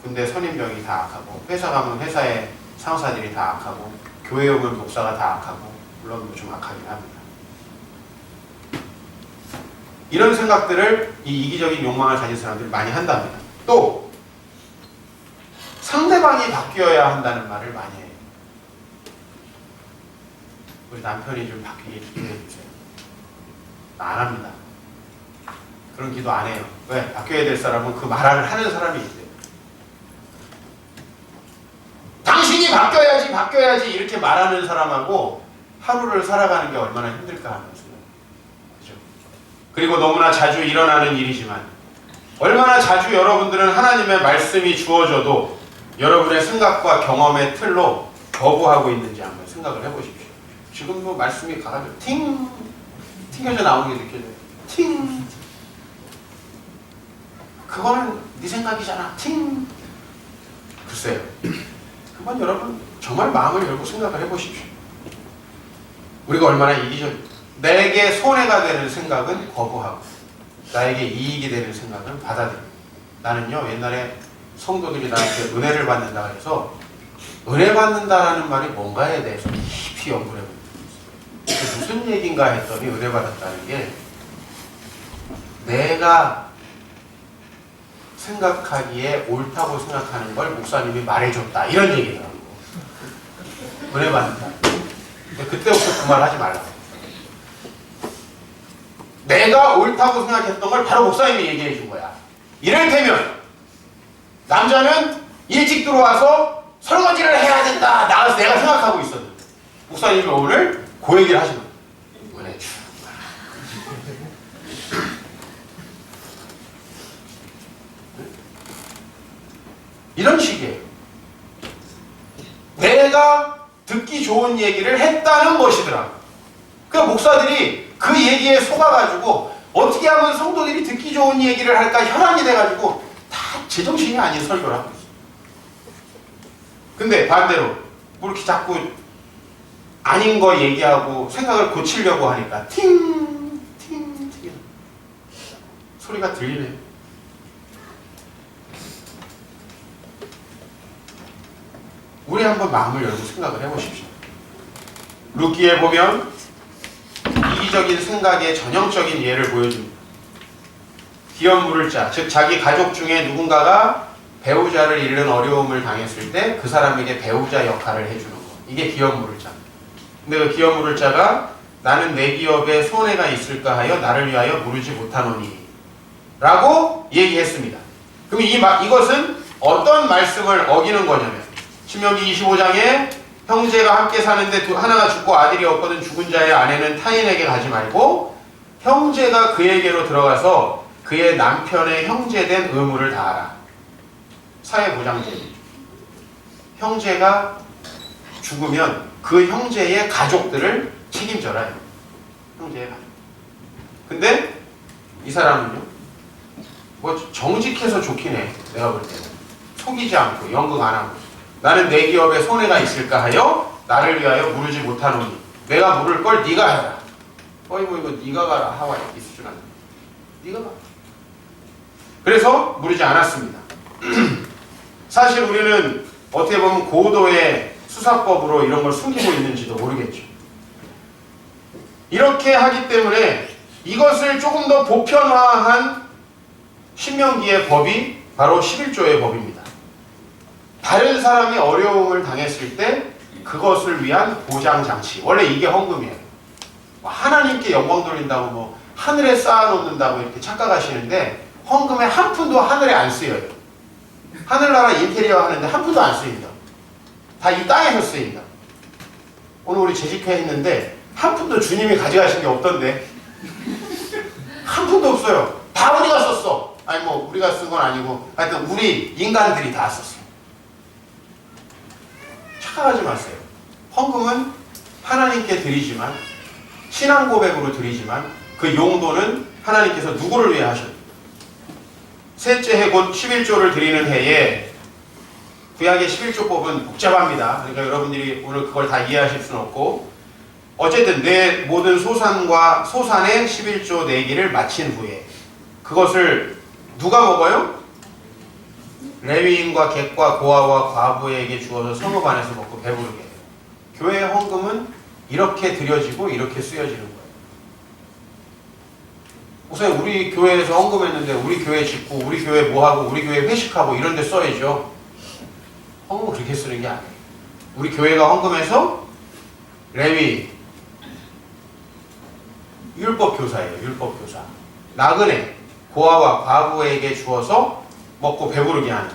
군대 선임병이 다 악하고, 회사 가면 회사의 상사들이 다 악하고, 교회 오면 목사가 다 악하고, 물론 좀 악하긴 합니다. 이런 생각들을 이 이기적인 욕망을 가진 사람들이 많이 한답니다. 또 상대방이 바뀌어야 한다는 말을 많이 해요. 우리 남편이 좀 바뀌게 기도해 주세요. 안 합니다. 그런 기도 안 해요. 왜? 바뀌어야 될 사람은 그 말을 하는 사람이 있대요. 당신이 바뀌어야지 바뀌어야지 이렇게 말하는 사람하고 하루를 살아가는 게 얼마나 힘들까 하면서요. 그죠? 그리고 너무나 자주 일어나는 일이지만 얼마나 자주 여러분들은 하나님의 말씀이 주어져도 여러분의 생각과 경험의 틀로 거부하고 있는지 한번 생각을 해보십시오. 지금도 말씀이 가가지고 튕겨져 나오는 게 느껴져요. 팅. 그거는 네 생각이잖아. 팅. 글쎄요. 그건 여러분 정말 마음을 열고 생각을 해보십시오. 우리가 얼마나 내게 손해가 되는 생각은 거부하고 나에게 이익이 되는 생각은 받아들입니다. 나는요, 옛날에 성도들이 나한테 은혜를 받는다 해서 은혜 받는다라는 말이 뭔가에 대해서 깊이 연구를 해봅니다. 무슨 얘기인가 했더니 은혜 받았다는 게 내가 생각하기에 옳다고 생각하는 걸 목사님이 말해줬다, 이런 얘기더라고. 은혜 받는다. 근데 그때부터 그 말 하지 말라고. 내가 옳다고 생각했던 걸 바로 목사님이 얘기해 준 거야. 이를테면 남자는 일찍 들어와서 설거지를 해야 된다, 나가서 내가 생각하고 있었는데 목사님이 오늘 그 얘기를 하시는 거예요. 은혜 주. 이런 식이에요. 내가 듣기 좋은 얘기를 했다는 것이더라고요. 그러니까 목사들이 그 얘기에 속아가지고 어떻게 하면 성도들이 듣기 좋은 얘기를 할까 혈안이 돼가지고 다 제정신이 아닌 설교를 하고 있어요. 근데 반대로 뭐 이렇게 자꾸 아닌 거 얘기하고 생각을 고치려고 하니까 팅 소리가 들리네. 우리 한번 마음을 열고 생각을 해보십시오. 룻기에 보면 이기적인 생각의 전형적인 예를 보여줍니다. 기업 물을 자, 즉 자기 가족 중에 누군가가 배우자를 잃는 어려움을 당했을 때 그 사람에게 배우자 역할을 해주는 거. 이게 기업 물을 자. 근데 그 기업 물을 자가 나는 내 기업에 손해가 있을까 하여 나를 위하여 물으지 못하노니 라고 얘기했습니다. 그럼 이것은 어떤 말씀을 어기는 거냐면 신명기 25장에 형제가 함께 사는데 하나가 죽고 아들이 없거든 죽은 자의 아내는 타인에게 가지 말고 형제가 그에게로 들어가서 그의 남편의 형제된 의무를 다하라. 사회보장제입니다. 형제가 죽으면 그 형제의 가족들을 책임져라. 형제의 가족. 근데 이 사람은요, 뭐 정직해서 좋긴 해. 내가 볼 때는 속이지 않고 연극 안 하고 나는 내 기업에 손해가 있을까 하여 나를 위하여 물으지 못하노니 내가 물을 걸 네가 해라. 이거 네가 가라. 하와이 이 수준 아니야. 네가 가. 그래서 물으지 않았습니다. 사실 우리는 어떻게 보면 고도의 수사법으로 이런 걸 숨기고 있는지도 모르겠죠. 이렇게 하기 때문에 이것을 조금 더 보편화한 신명기의 법이 바로 11조의 법입니다. 다른 사람이 어려움을 당했을 때 그것을 위한 보장장치. 원래 이게 헌금이에요. 하나님께 영광 돌린다고 뭐 하늘에 쌓아놓는다고 이렇게 착각하시는데 헌금에 한 푼도 하늘에 안 쓰여요. 하늘나라 인테리어 하는데 한 푼도 안 쓰입니다. 다 이 땅에서 쓰입니다. 오늘 우리 재직회 했는데 한 푼도 주님이 가져가신 게 없던데 한 푼도 없어요. 다 우리가 썼어. 아니 뭐 우리가 쓴 건 아니고 하여튼 우리 인간들이 다 썼어요. 착각하지 마세요. 헌금은 하나님께 드리지만 신앙 고백으로 드리지만 그 용도는 하나님께서 누구를 위해 하셨죠? 셋째 해 곧 11조를 드리는 해에 구약의 11조법은 복잡합니다. 그러니까 여러분들이 오늘 그걸 다 이해하실 수는 없고 어쨌든 내 모든 소산의 11조 내기를 마친 후에 그것을 누가 먹어요? 레위인과 객과 고아와 과부에게 주어서 성읍 안에서 먹고 배부르게 해요. 교회의 헌금은 이렇게 드려지고 이렇게 쓰여지는 거예요. 우선 우리 교회에서 헌금했는데 우리 교회 짓고 우리 교회 뭐하고 우리 교회 회식하고 이런 데 써야죠. 헌금은 그렇게 쓰는 게 아니에요. 우리 교회가 헌금해서 레위 율법교사예요. 율법교사. 나그네 고아와 과부에게 주어서 먹고 배부르게 하는.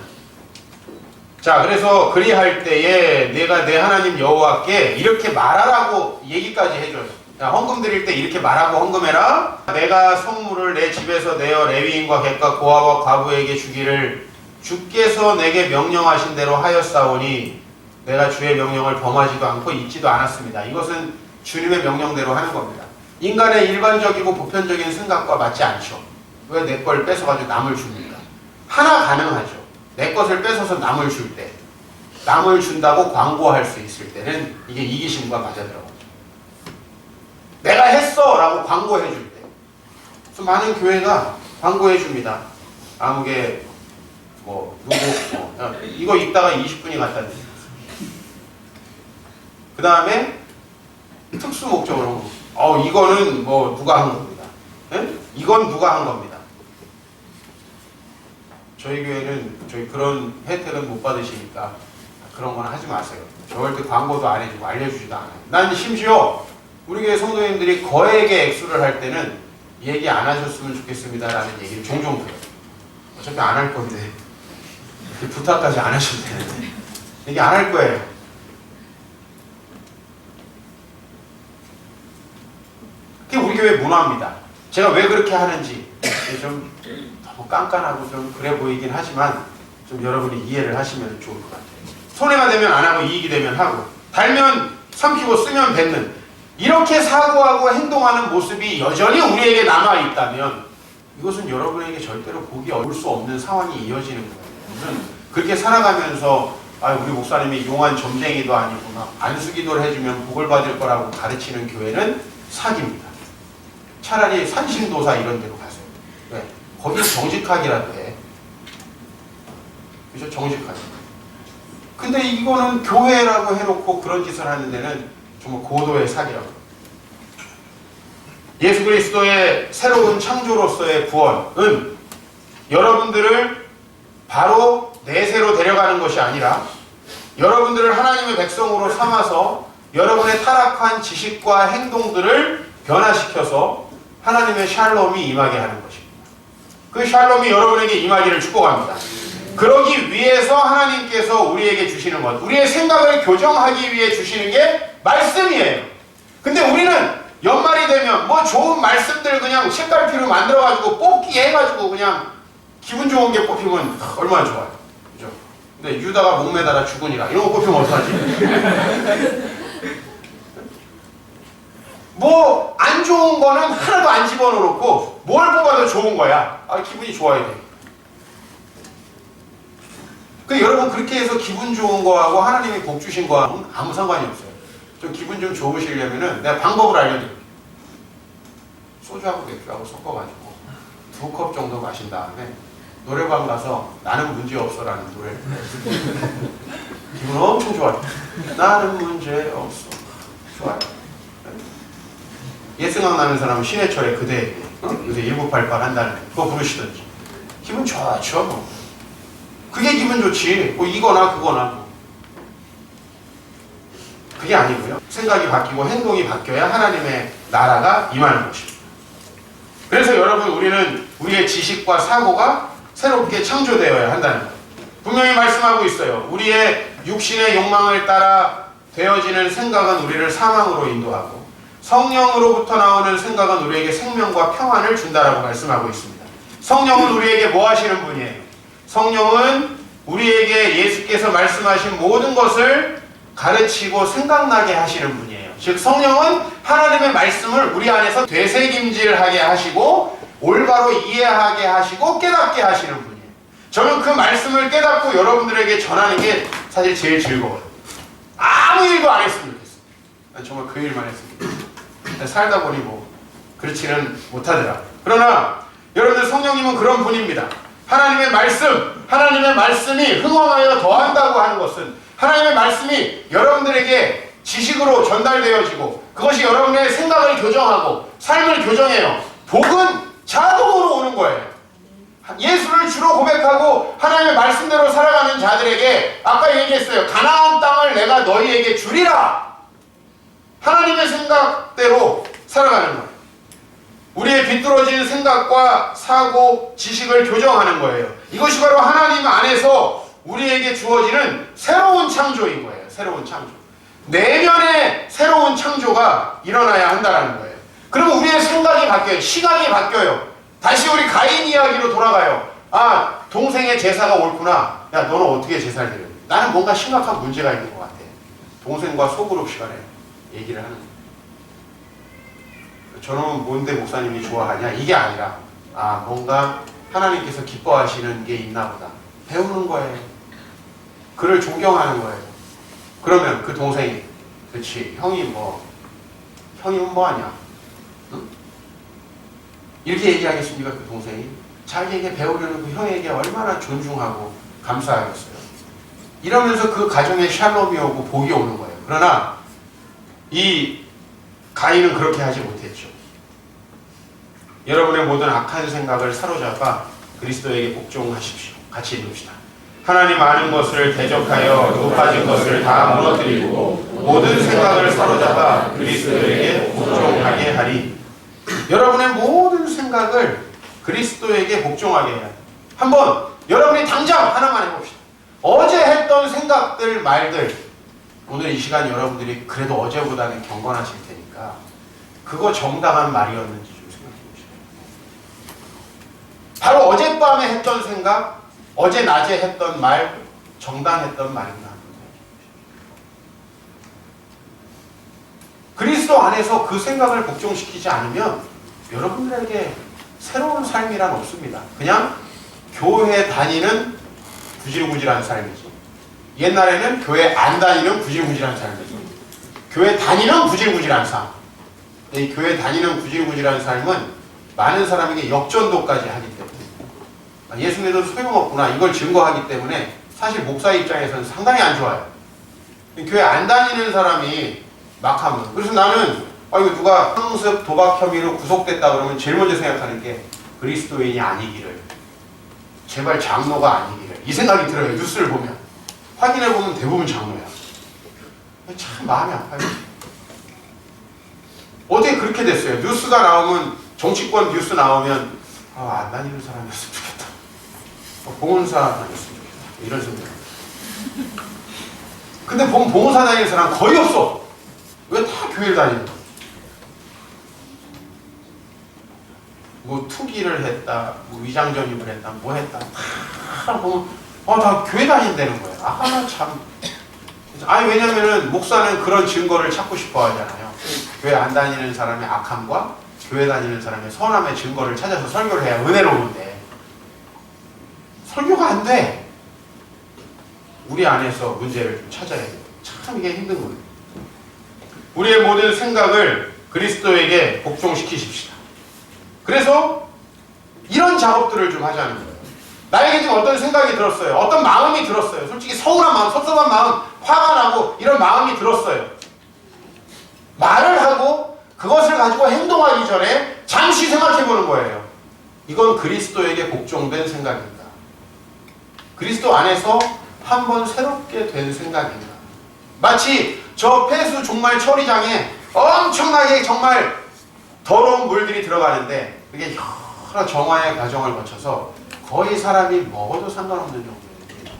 자, 그래서 그리할 때에 내가 내 하나님 여호와께 이렇게 말하라고 얘기까지 해줘요. 야, 헌금 드릴 때 이렇게 말하고 헌금해라. 내가 성물을 내 집에서 내어 레위인과 객과 고아와 과부에게 주기를 주께서 내게 명령하신 대로 하였사오니 내가 주의 명령을 범하지도 않고 잊지도 않았습니다. 이것은 주님의 명령대로 하는 겁니다. 인간의 일반적이고 보편적인 생각과 맞지 않죠. 왜 내 걸 뺏어가지고 남을 줍니까? 하나 가능하죠. 내 것을 뺏어서 남을 줄 때, 남을 준다고 광고할 수 있을 때는 이게 이기심과 맞아들어가죠. 내가 했어! 라고 광고해 줄 때. 그래서 많은 교회가 광고해 줍니다. 아무개 뭐 누구 이거 읽다가 20분이 갔다는 얘기. 그 다음에 특수 목적으로 이거는 뭐 누가 한 겁니다. 예? 이건 누가 한 겁니다. 저희 교회는 저희 그런 혜택은 못 받으시니까 그런 건 하지 마세요. 절대 광고도 안 해주고 알려주지도 않아요. 난 심지어 우리 교회 성도님들이 거액의 액수를 할 때는 얘기 안 하셨으면 좋겠습니다 라는 얘기를 종종 들어요. 어차피 안 할 건데 부탁까지 안 하셔도 되는데 얘기 안 할 거예요. 그게 우리 교회 문화입니다. 제가 왜 그렇게 하는지 좀 너무 깐깐하고 좀 그래 보이긴 하지만 좀 여러분이 이해를 하시면 좋을 것 같아요. 손해가 되면 안 하고 이익이 되면 하고 달면 삼키고 쓰면 뱉는 이렇게 사고하고 행동하는 모습이 여전히 우리에게 남아있다면 이것은 여러분에게 절대로 보기 어려울 수 없는 상황이 이어지는 거예요. 무슨 그렇게 살아가면서 우리 목사님이 용한 점쟁이도 아니고 막 안수기도를 해주면 복을 받을 거라고 가르치는 교회는 사기입니다. 차라리 산신도사 이런 데로 가세요. 왜? 거기 정직하기라도 해. 그죠? 정직하게. 근데 이거는 교회라고 해놓고 그런 짓을 하는 데는 정말 고도의 사기라고. 예수 그리스도의 새로운 창조로서의 구원은 여러분들을 바로 내세로 데려가는 것이 아니라 여러분들을 하나님의 백성으로 삼아서 여러분의 타락한 지식과 행동들을 변화시켜서 하나님의 샬롬이 임하게 하는 것입니다. 그 샬롬이 여러분에게 임하기를 축복합니다. 그러기 위해서 하나님께서 우리에게 주시는 것, 우리의 생각을 교정하기 위해 주시는 게 말씀이에요. 근데 우리는 연말이 되면 뭐 좋은 말씀들 그냥 책갈피로 만들어가지고 뽑기 해가지고 그냥 기분 좋은 게 뽑히면 얼마나 좋아요. 그죠? 근데 유다가 목매달아 죽으니라 이런 거 뽑히면 어떡하지? 뭐 안 좋은 거는 하나도 안 집어넣고 뭘 뽑아도 좋은 거야. 기분이 좋아야 돼. 여러분 그렇게 해서 기분 좋은 거하고 하나님이 복 주신 거하고는 아무 상관이 없어요. 좀 기분 좀 좋으시려면은 내가 방법을 알려드릴게요. 소주하고 맥주하고 섞어가지고 2컵 정도 마신 다음에 노래방 가서 나는 문제 없어라는 노래를 기분 엄청 좋아요. 나는 문제 없어. 좋아요. 옛 생각나는 사람은 신해철의 그대에게 요새 1988 한다는 그거 부르시던지 기분 좋죠. 뭐. 그게 기분 좋지. 뭐 이거나 그거나 뭐. 그게 아니고요. 생각이 바뀌고 행동이 바뀌어야 하나님의 나라가 임하는 것입니다. 그래서 여러분 우리는 우리의 지식과 사고가 새롭게 창조되어야 한다는 것. 분명히 말씀하고 있어요. 우리의 육신의 욕망을 따라 되어지는 생각은 우리를 사망으로 인도하고 성령으로부터 나오는 생각은 우리에게 생명과 평안을 준다라고 말씀하고 있습니다. 성령은 우리에게 뭐 하시는 분이에요? 성령은 우리에게 예수께서 말씀하신 모든 것을 가르치고 생각나게 하시는 분이에요. 즉 성령은 하나님의 말씀을 우리 안에서 되새김질하게 하시고 올바로 이해하게 하시고 깨닫게 하시는 분이에요. 저는 그 말씀을 깨닫고 여러분들에게 전하는 게 사실 제일 즐거워요. 아무 일도 안 했으면 좋겠어요. 난 정말 그 일만 했으면 좋겠어요. 살다 보니 뭐 그렇지는 못하더라. 그러나 여러분들 성령님은 그런 분입니다. 하나님의 말씀이 흥왕하여 더한다고 하는 것은 하나님의 말씀이 여러분들에게 지식으로 전달되어지고 그것이 여러분의 생각을 교정하고 삶을 교정해요. 복은 자동으로 오는 거예요. 예수를 주로 고백하고 하나님의 말씀대로 살아가는 자들에게 아까 얘기했어요. 가나안 땅을 내가 너희에게 주리라. 하나님의 생각대로 살아가는 거예요. 우리의 비뚤어진 생각과 사고, 지식을 교정하는 거예요. 이것이 바로 하나님 안에서 우리에게 주어지는 새로운 창조인 거예요. 새로운 창조. 내면의 새로운 창조가 일어나야 한다는 거예요. 그러면 우리의 생각이 바뀌어요. 시각이 바뀌어요. 다시 우리 가인 이야기로 돌아가요. 동생의 제사가 옳구나. 야, 너는 어떻게 제사를 드려? 나는 뭔가 심각한 문제가 있는 것 같아. 동생과 소그룹 시간에 얘기를 하는 거예요. 저는 뭔데 목사님이 좋아하냐? 이게 아니라 뭔가 하나님께서 기뻐하시는 게 있나 보다. 배우는 거예요. 그를 존경하는 거예요. 그러면 그 동생이 그렇지 형이면 뭐하냐? 응? 이렇게 얘기하겠습니까? 그 동생이 자기에게 배우려는 그 형에게 얼마나 존중하고 감사하겠어요. 이러면서 그 가정에 샬롬이 오고 복이 오는 거예요. 그러나 이 가인은 그렇게 하지 못했죠. 여러분의 모든 악한 생각을 사로잡아 그리스도에게 복종하십시오. 같이 읽읍시다. 하나님 아는 것을 대적하여 높아진 것을 다 무너뜨리고 모든 생각을 사로잡아 그리스도에게 복종하게 하리. 여러분의 모든 생각을 그리스도에게 복종하게 해야 돼요. 한번 여러분이 당장 하나만 해봅시다. 어제 했던 생각들, 말들, 오늘 이 시간 여러분들이 그래도 어제보다는 경건하실 테니까 그거 정당한 말이었는지 좀 생각해 보시죠. 바로 어젯밤에 했던 생각, 어제 낮에 했던 말, 정당했던 말인가? 그리스도 안에서 그 생각을 복종시키지 않으면 여러분들에게 새로운 삶이란 없습니다. 그냥 교회 다니는 구질구질한 삶이죠. 옛날에는 교회 안 다니는 구질구질한 삶이죠. 교회 다니는 구질구질한 삶. 이 교회 다니는 구질구질한 삶은 많은 사람에게 역전도까지 하기 때문에 예수 믿어도 소용없구나 이걸 증거하기 때문에 사실 목사 입장에서는 상당히 안 좋아요. 교회 안 다니는 사람이 막 하면, 그래서 나는 이거 누가 상습 도박 혐의로 구속됐다 그러면 제일 먼저 생각하는 게 그리스도인이 아니기를, 제발 장로가 아니기를, 이 생각이 들어요. 뉴스를 보면 확인해보면 대부분 장로야. 참 마음이 아파요. 어떻게 그렇게 됐어요? 뉴스가 나오면, 정치권 뉴스 나오면 안 다니는 사람이었으면 좋겠다, 봉헌사 다녔으면 좋겠다, 이런 생각. 근데 보면 봉헌사 다니는 사람 거의 없어. 왜 다 교회를 다니는 거야? 뭐 투기를 했다, 뭐 위장 전입을 했다, 뭐 했다, 다 보면 다 교회 다닌다는 거야. 참. 왜냐면은 목사는 그런 증거를 찾고 싶어 하잖아요. 교회 안 다니는 사람의 악함과 교회 다니는 사람의 선함의 증거를 찾아서 설교를 해야 은혜로운데 설교가 안 돼. 우리 안에서 문제를 좀 찾아야 돼요. 참 이게 힘든 거예요. 우리의 모든 생각을 그리스도에게 복종시키십시다. 그래서 이런 작업들을 좀 하자는 거예요. 나에게 지금 어떤 생각이 들었어요. 어떤 마음이 들었어요. 솔직히 서운한 마음, 섭섭한 마음, 화가 나고 이런 마음이 들었어요. 말을 하고 그것을 가지고 행동하기 전에 잠시 생각해 보는 거예요. 이건 그리스도에게 복종된 생각입니다. 그리스도 안에서 한번 새롭게 된 생각입니다. 마치 저 폐수 종말 처리장에 엄청나게 정말 더러운 물들이 들어가는데 그게 여러 정화의 과정을 거쳐서 거의 사람이 먹어도 상관없는 정도예요.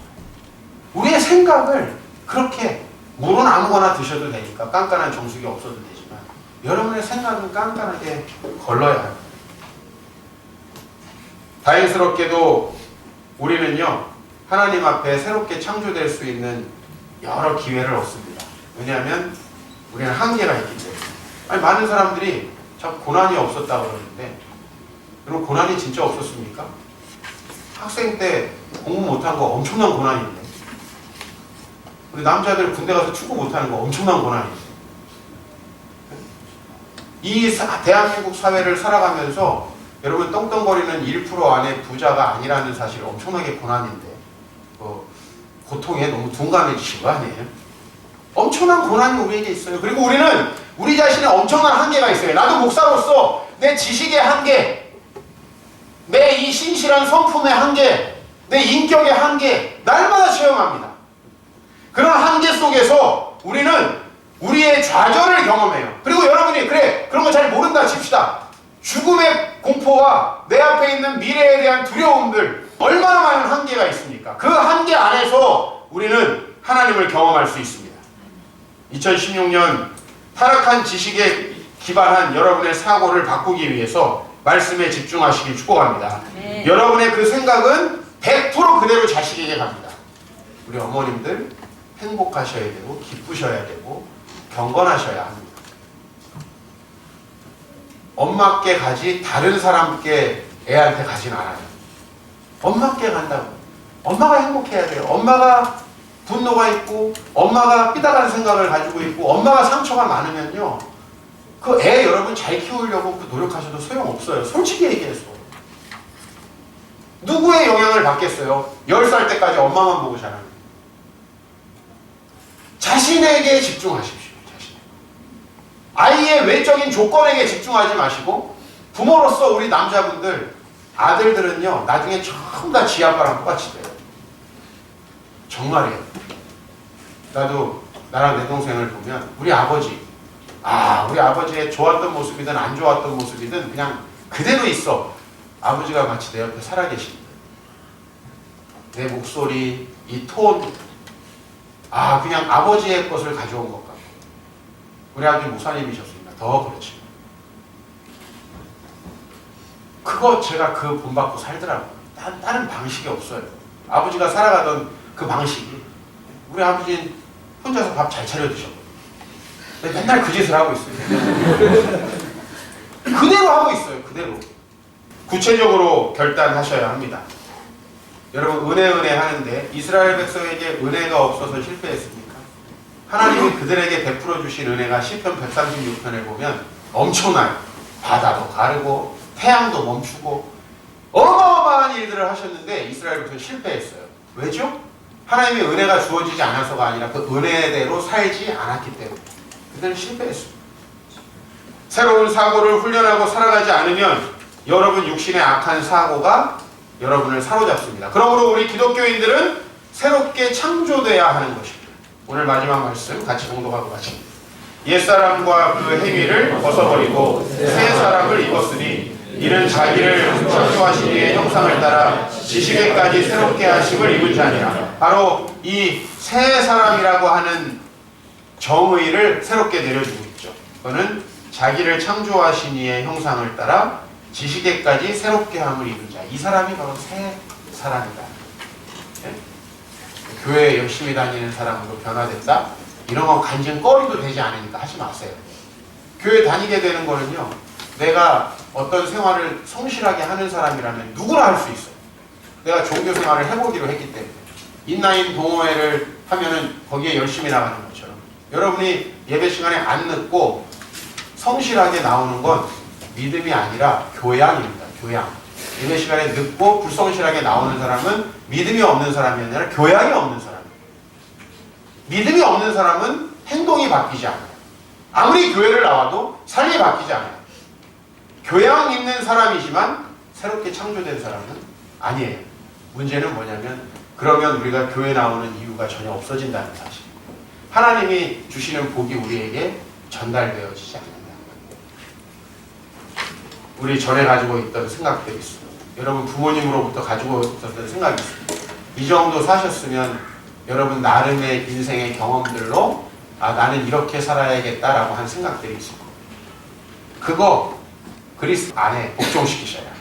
우리의 생각을 그렇게, 물은 아무거나 드셔도 되니까 깐깐한 정수기 없어도 되지만 여러분의 생각은 깐깐하게 걸러야 합니다. 다행스럽게도 우리는요, 하나님 앞에 새롭게 창조될 수 있는 여러 기회를 얻습니다. 왜냐하면 우리는 한계가 있기 때문에. 많은 사람들이 자꾸 고난이 없었다고 그러는데, 여러분 고난이 진짜 없었습니까? 학생 때 공부 못한 거 엄청난 고난인데, 우리 남자들 군대 가서 축구 못하는 거 엄청난 고난인데, 이 대한민국 사회를 살아가면서 여러분 떵떵거리는 1% 안에 부자가 아니라는 사실이 엄청나게 고난인데, 고통에 너무 둔감해지신 거 아니에요? 엄청난 고난이 우리에게 있어요. 그리고 우리는 우리 자신의 엄청난 한계가 있어요. 나도 목사로서 내 지식의 한계, 내 이 신실한 성품의 한계, 내 인격의 한계, 날마다 체험합니다. 그런 한계 속에서 우리는 우리의 좌절을 경험해요. 그리고 여러분이 그런 거 잘 모른다 칩시다. 죽음의 공포와 내 앞에 있는 미래에 대한 두려움들, 얼마나 많은 한계가 있습니까? 그 한계 안에서 우리는 하나님을 경험할 수 있습니다. 2016년 타락한 지식에 기반한 여러분의 사고를 바꾸기 위해서 말씀에 집중하시길 축복합니다. 네. 여러분의 그 생각은 100% 그대로 자식에게 갑니다. 우리 어머님들 행복하셔야 되고 기쁘셔야 되고 경건하셔야 합니다. 엄마께 가지 다른 사람께 애한테 가진 않아요. 엄마께 간다고. 엄마가 행복해야 돼요. 엄마가 분노가 있고 엄마가 삐딱한 생각을 가지고 있고 엄마가 상처가 많으면요, 그 애 여러분 잘 키우려고 그 노력하셔도 소용없어요. 솔직히 얘기해서. 누구의 영향을 받겠어요? 10살 때까지 엄마만 보고 자라는. 자신에게 집중하십시오. 자신. 아이의 외적인 조건에게 집중하지 마시고, 부모로서 우리 남자분들, 아들들은요 나중에 전부 다 지 아빠랑 똑같이 돼요. 정말이에요. 나도 나랑 내 동생을 보면 우리 아버지의 좋았던 모습이든 안 좋았던 모습이든 그냥 그대로 있어. 아버지가 마치 내 옆에 살아계십니다. 내 목소리, 이 톤, 그냥 아버지의 것을 가져온 것 같고. 우리 아버지 목사님이셨습니다. 더 그렇지. 그거 제가 그 본받고 살더라고요. 다른 방식이 없어요. 아버지가 살아가던 그 방식이. 우리 아버지는 혼자서 밥 잘 차려 드셨거든요. 맨날 그 짓을 하고 있어요. 그대로 하고 있어요. 그대로. 구체적으로 결단하셔야 합니다. 여러분 은혜 하는데 이스라엘 백성에게 은혜가 없어서 실패했습니까? 하나님이 그들에게 베풀어 주신 은혜가 시편 136편에 보면 엄청나요. 바다도 가르고 태양도 멈추고 어마어마한 일들을 하셨는데 이스라엘 백성이 실패했어요. 왜죠? 하나님의 은혜가 주어지지 않아서가 아니라 그 은혜대로 살지 않았기 때문에 그들은 실패했습니다. 새로운 사고를 훈련하고 살아가지 않으면 여러분 육신의 악한 사고가 여러분을 사로잡습니다. 그러므로 우리 기독교인들은 새롭게 창조돼야 하는 것입니다. 오늘 마지막 말씀 같이 공독하고 마칩니다. 옛사람과 그 행위를 벗어버리고 새 사람을 입었으니 이는 자기를 창조하신 이의 형상을 따라 지식에까지 새롭게 하심을 입은 자니라. 바로 이 새 사람이라고 하는 정의를 새롭게 내려주고 있죠. 그거는 자기를 창조하신 이의 형상을 따라 지식에까지 새롭게 함을 입은 자. 이 사람이 바로 새 사람이다. 네? 교회에 열심히 다니는 사람으로 변화됐다? 이런 건 간증거리도 되지 않으니까 하지 마세요. 교회 다니게 되는 거는요, 내가 어떤 생활을 성실하게 하는 사람이라면 누구나 할 수 있어요. 내가 종교 생활을 해보기로 했기 때문에. 인라인 동호회를 하면은 거기에 열심히 나가는 것처럼 여러분이 예배 시간에 안 늦고 성실하게 나오는 건 믿음이 아니라 교양입니다. 교양. 예배 시간에 늦고 불성실하게 나오는 사람은 믿음이 없는 사람이 아니라 교양이 없는 사람이에요. 믿음이 없는 사람은 행동이 바뀌지 않아요. 아무리 교회를 나와도 삶이 바뀌지 않아요. 교양 있는 사람이지만 새롭게 창조된 사람은 아니에요. 문제는 뭐냐면 그러면 우리가 교회 나오는 이유가 전혀 없어진다는 사실. 하나님이 주시는 복이 우리에게 전달되어지지 않는다는 거예요. 우리 전에 가지고 있던 생각들이 있어요. 여러분 부모님으로부터 가지고 있었던 생각이 있어요. 이 정도 사셨으면 여러분 나름의 인생의 경험들로 나는 이렇게 살아야겠다라고 한 생각들이 있어요. 그거 그리스도 안에 복종시키셔야 합니다.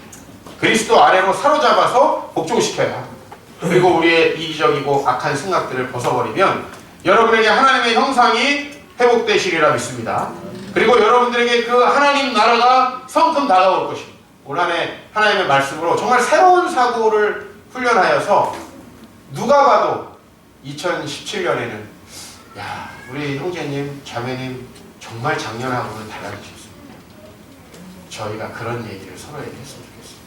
그리스도 아래로 사로잡아서 복종시켜야 합니다. 그리고 우리의 이기적이고 악한 생각들을 벗어버리면 여러분에게 하나님의 형상이 회복되시리라 믿습니다. 그리고 여러분들에게 그 하나님 나라가 성큼 다가올 것입니다. 올 한 해 하나님의 말씀으로 정말 새로운 사고를 훈련하여서 누가 봐도 2017년에는 야, 우리 형제님, 자매님 정말 작년하고는 달라지셨습니다. 저희가 그런 얘기를 서로에게 했으면 좋겠습니다.